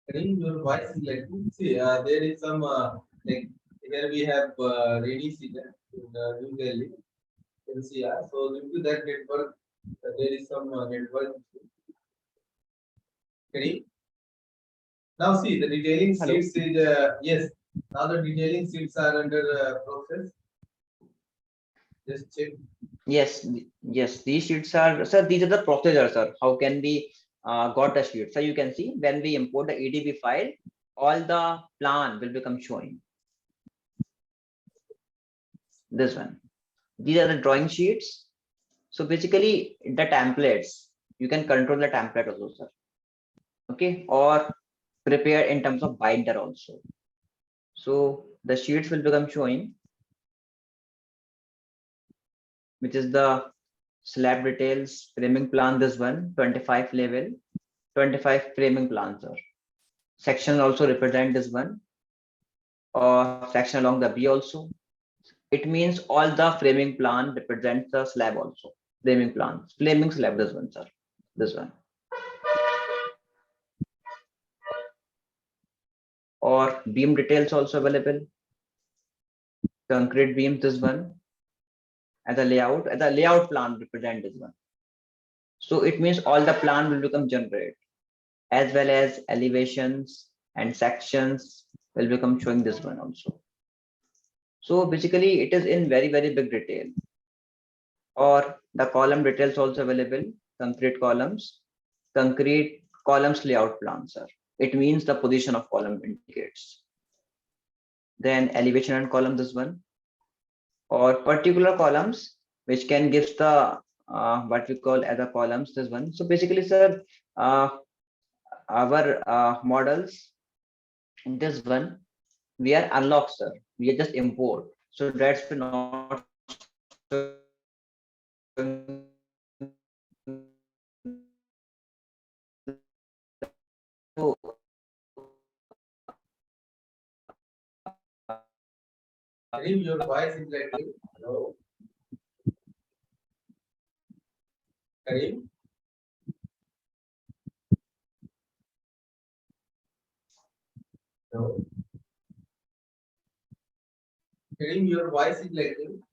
Getting your voice is like see there is some like here we have rainy season in New Delhi NCR. So due to that network, there is some network. Okay. Now see the detailing Hello. sheets is yes. Now the detailing sheets are under process. Just check. Yes, yes, these sheets are, sir, these are the procedures, sir. How can we got the sheet? So you can see when we import the EDB file, all the plan will become showing. This one. These are the drawing sheets. So basically the templates, you can control the template also, sir. Okay, or prepare in terms of binder also. So the sheets will become showing, which is the slab details, framing plan, this one, 25 level, 25 framing plan, sir. Section also represent this one, or section along the B also. It means all the framing plan represents the slab also. Framing plan, framing slab, this one, sir. This one. Or beam details also available. Concrete beam, this one. As a layout plan represent this one. So it means all the plan will become generated, as well as elevations and sections will become showing this one also. So basically it is in very, very big detail. Or the column details also available, concrete columns layout plan, sir. It means the position of column indicates. Then elevation and column, this one. Or particular columns, which can give the what we call as a columns, this one. So basically, sir, our models in this one, we are unlocked, sir. We are just import. So that's not so Karim, your voice is breaking. Hello. Karim. Hello. Karim, your voice is breaking.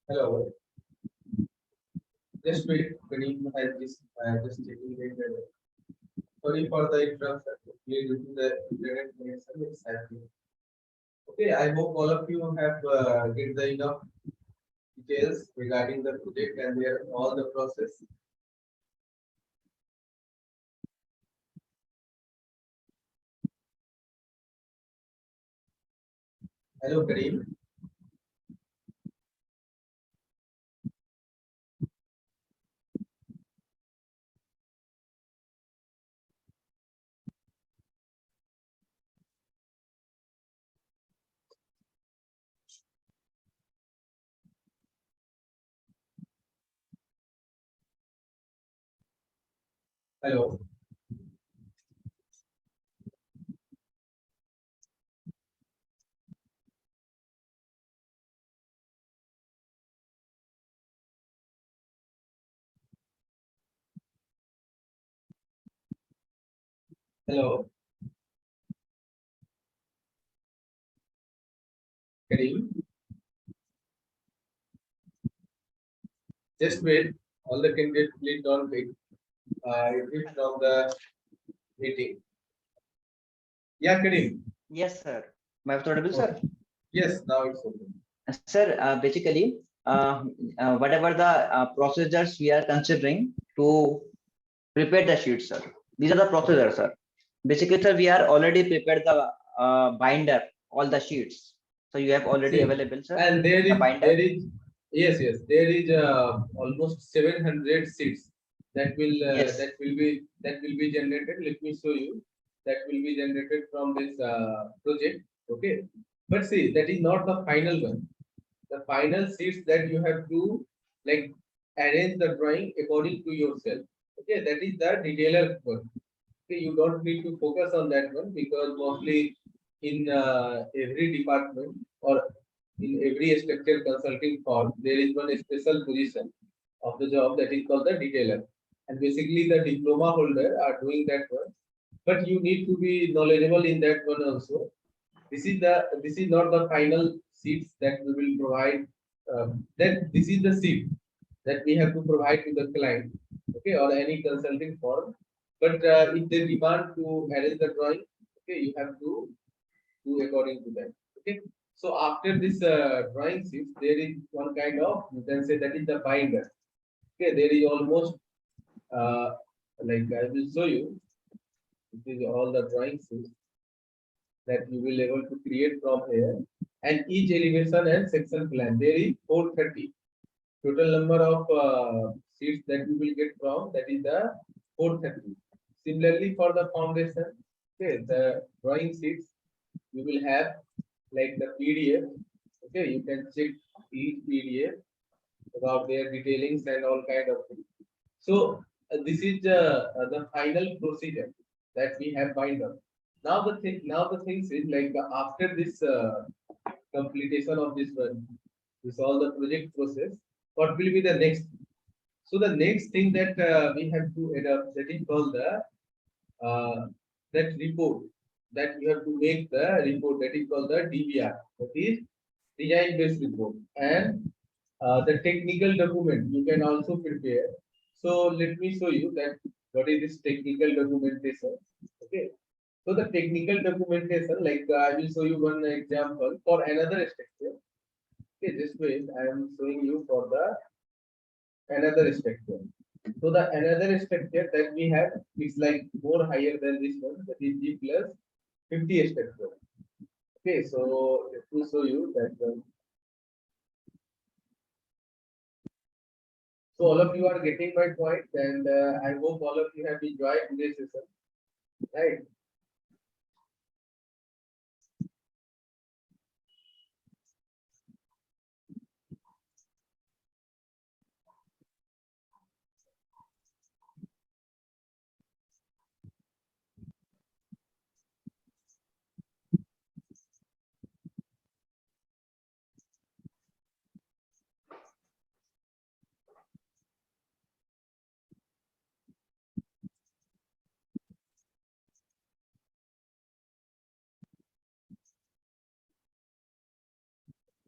Hello. Just wait. Kareem has just checking it. Sorry for the interruption. Due to the internet connection, it's happening. Okay, I hope all of you have get the enough details regarding the project and their all the process. Hello, Kareem. Hello. Hello, Kareem. Just wait. All the candidates, please don't wait. It from the meeting. Yeah, Kareem. Yes, sir. My audible, sir. Yes, now it's open. Sir, basically, whatever the procedures we are considering to prepare the sheets, sir. These are the procedures, sir. Basically, sir, we are already prepared the binder, all the sheets. So you have already See, available, sir. and the binder. yes, there is almost 700 seats that will Yes. that will be generated. Let me show you. That will be generated from this project. Okay, but see, that is not the final one. The final seats that you have to like arrange the drawing according to yourself. Okay, that is the detailer one. Okay, you don't need to focus on that one because mostly in every department or in every structure consulting firm, there is one special position of the job that is called the detailer. And basically the diploma holder are doing that one. But you need to be knowledgeable in that one also. This is not the final seats that we will provide. That this is the seat that we have to provide to the client, okay, or any consulting firm. But if they demand to arrange the drawing, okay, you have to do according to that. Okay. So after this drawing sheets, there is one kind of, you can say that is the binder. Okay, there is almost uh, like I will show you. This is all the drawing sheets that you will able to create from here. And each elevation and section plan, there is 430. Total number of sheets that you will get from that is the 430. Similarly, for the foundation, okay, the drawing sheets you will have like the PDF. Okay, you can check each PDF about their detailings and all kind of things. So this is the final procedure that we have bind up. Now the things is like after this completion of this one, this all the project process. What will be the next? So the next thing that we have to adopt that is called the that report that you have to make the report that is called the DBR, that is design based report, and the technical document you can also prepare. So let me show you that what is this technical documentation. Okay, so the technical documentation, like I will show you one example for another structure. Okay, just wait, I am showing you for the another structure. So the another structure that we have is like more higher than this one, that is G plus 50 structure. Okay, so let me show you that one. So all of you are getting my point, and I hope all of you have enjoyed today's session, right?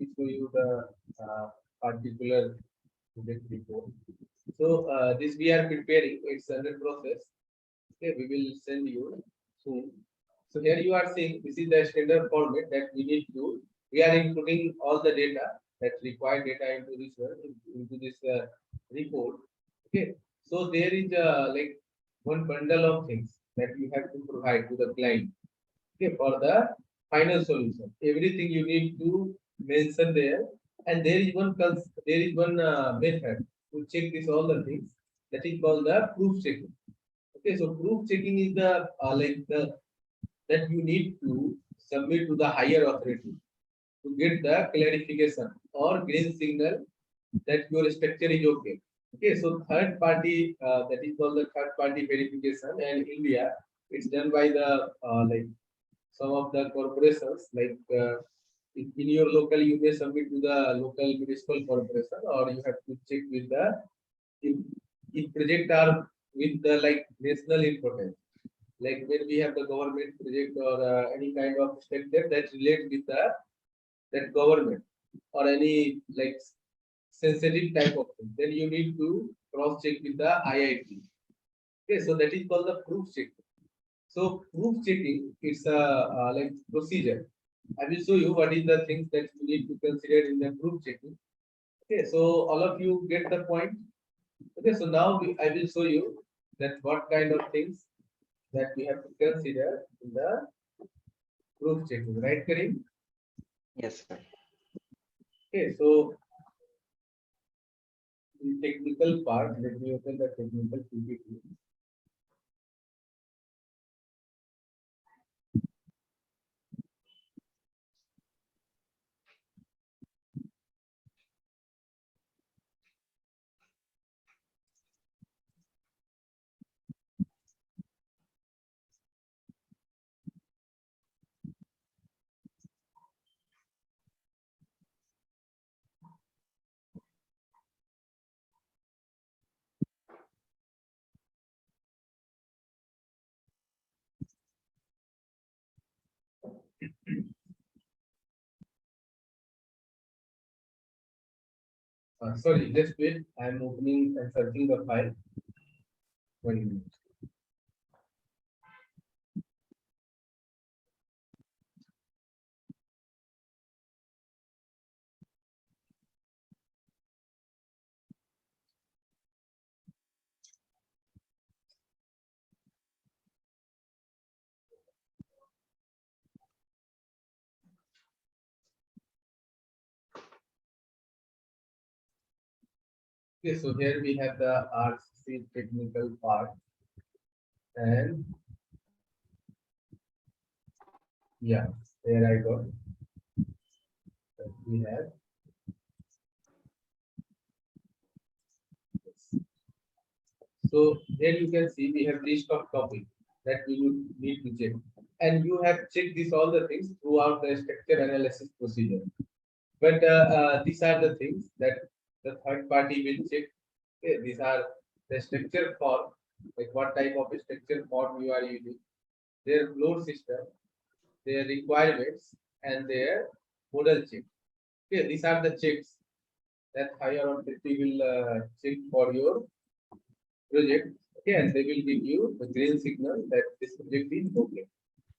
Let me show you the particular project report. So this we are preparing. It's under process. Okay, we will send you soon. So here you are seeing this is the standard format that we need to. We are including all the data that required data into this into this report. Okay, so there is like one bundle of things that you have to provide to the client. Okay, for the final solution, everything you need to mention there, and there is one method to check this all the things that is called the proof checking. Okay, so proof checking is the like the that you need to submit to the higher authority to get the clarification or green signal that your structure is okay. Okay, so third party that is called the third party verification, and India it's done by the like some of the corporations like in your local you may submit to the local municipal corporation, or you have to check with the if, if project are with the like national importance, like when we have the government project or any kind of structure that relates with the that government or any like sensitive type of thing, then you need to cross check with the IIT. Okay, so that is called the proof check. So proof checking is a like procedure. I will show you what is the things that you need to consider in the proof checking. Okay, so all of you get the point. Okay, so now I will show you that what kind of things that we have to consider in the proof checking, right, Karim? Yes, sir. Okay, so the technical part, let me open the technical PPT. Sorry, just wait. I'm opening and searching the file. 1 minute. Okay, so here we have the RC technical part, and yeah, there I got. We have this. So here you can see we have list of topics that we would need to check, and you have checked this all the things throughout the structure analysis procedure. But these are the things that the third party will check. Okay, these are the structure form, like what type of structure form you are using, their floor system, their requirements, and their model check. Okay, these are the checks that higher authority will check for your project. Okay, and they will give you the green signal that this project is okay.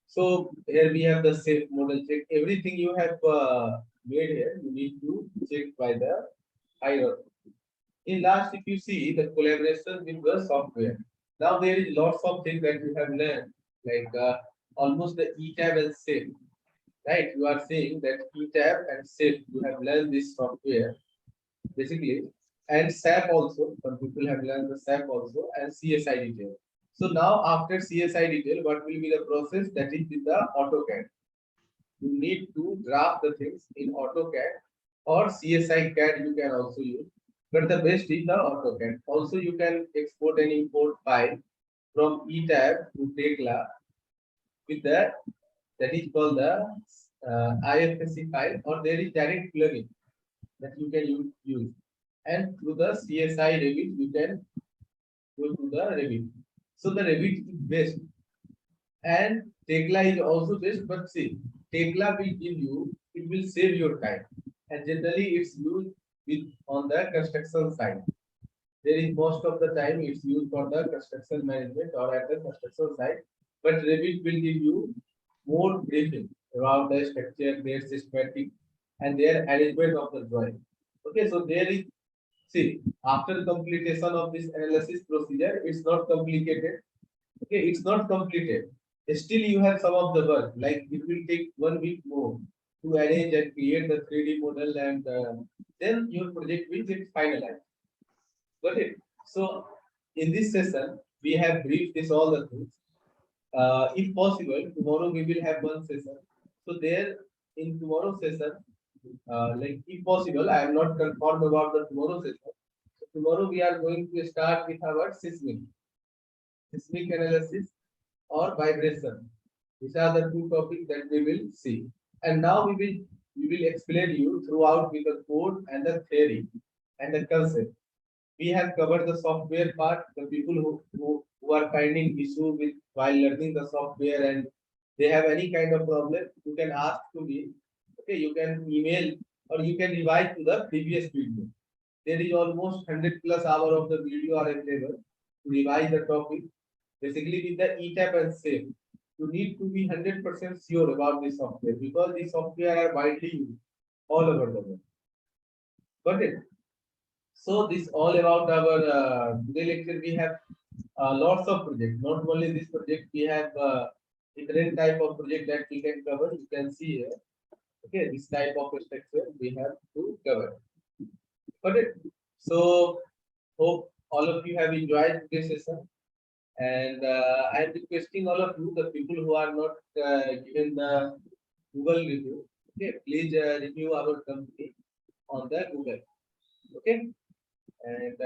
So here we have the safe model check. Everything you have made here, you need to check by the higher. In last, if you see the collaboration with the software, now there is lots of things that you have learned, like almost the ETAB and SAFE, right? You are saying that ETAB and SAFE, you have learned this software basically, and SAP also. Some people have learned the SAP also, and CSI detail. So now after CSI detail, what will be the process? That is with the AutoCAD. You need to draft the things in AutoCAD or CSI CAD you can also use. But the best is the AutoCAD. Also, you can export and import file from ETAB to TEKLA with that is called the IFSC file, or there is direct plugin that you can use. And through the CSI Revit, you can go to the Revit. So the Revit is best, and TEKLA is also best. But see, TEKLA will give you, it will save your time, and generally it's used with on the construction site. There is most of the time it's used for the construction management or at the construction site, but Revit will give you more briefing about the structure, their systematic, and their arrangement of the drawing. Okay, so there is, see, after completion of this analysis procedure, it's not complicated. Okay, it's not completed. Still, you have some of the work, like it will take 1 week more to arrange and create the 3D model, and then your project will get finalized. Got it? So, in this session, we have briefed this all the things. If possible, tomorrow we will have one session. So there, in tomorrow session, like if possible, I am not confirmed about the tomorrow session. So tomorrow we are going to start with our seismic analysis or vibration. These are the two topics that we will see. And now we will explain you throughout with the code and the theory and the concept. We have covered the software part. The people who are finding issue with while learning the software and they have any kind of problem, you can ask to me. Okay, you can email or you can revise to the previous video. There is almost 100+ hour of the video are available to revise the topic. Basically, with the ETABS-SAFE, you need to be 100% sure about this software because the software are widely used all over the world. Got it? So this all about our today lecture. We have lots of projects. Not only this project, we have different type of project that we can cover. You can see here. Okay, this type of structure we have to cover. Got it? So hope all of you have enjoyed this session. And I am requesting all of you, the people who are not given the Google review, okay, please review our company on the Google. Okay, and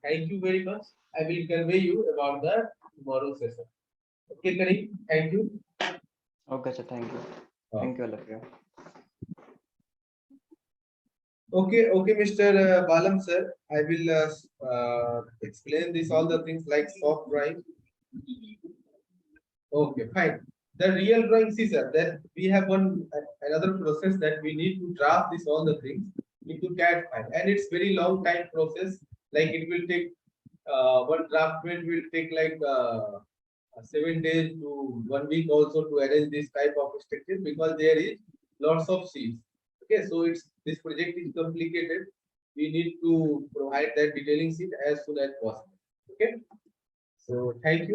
thank you very much. I will convey you about the tomorrow session. Okay, Karim, thank you. Okay, sir. Thank you. Thank you, all of you. Okay, Mr. Balam sir, I will explain this all the things like soft drawing. Okay, fine. The real drawing, see sir, that we have another process that we need to draft this all the things into CAD file, and it's very long time process. Like it will take one draftment will take like 7 days to 1 week also to arrange this type of structure because there is lots of sheets. Okay, so this project is complicated. We need to provide that detailing sheet as soon as possible. Okay, so thank you.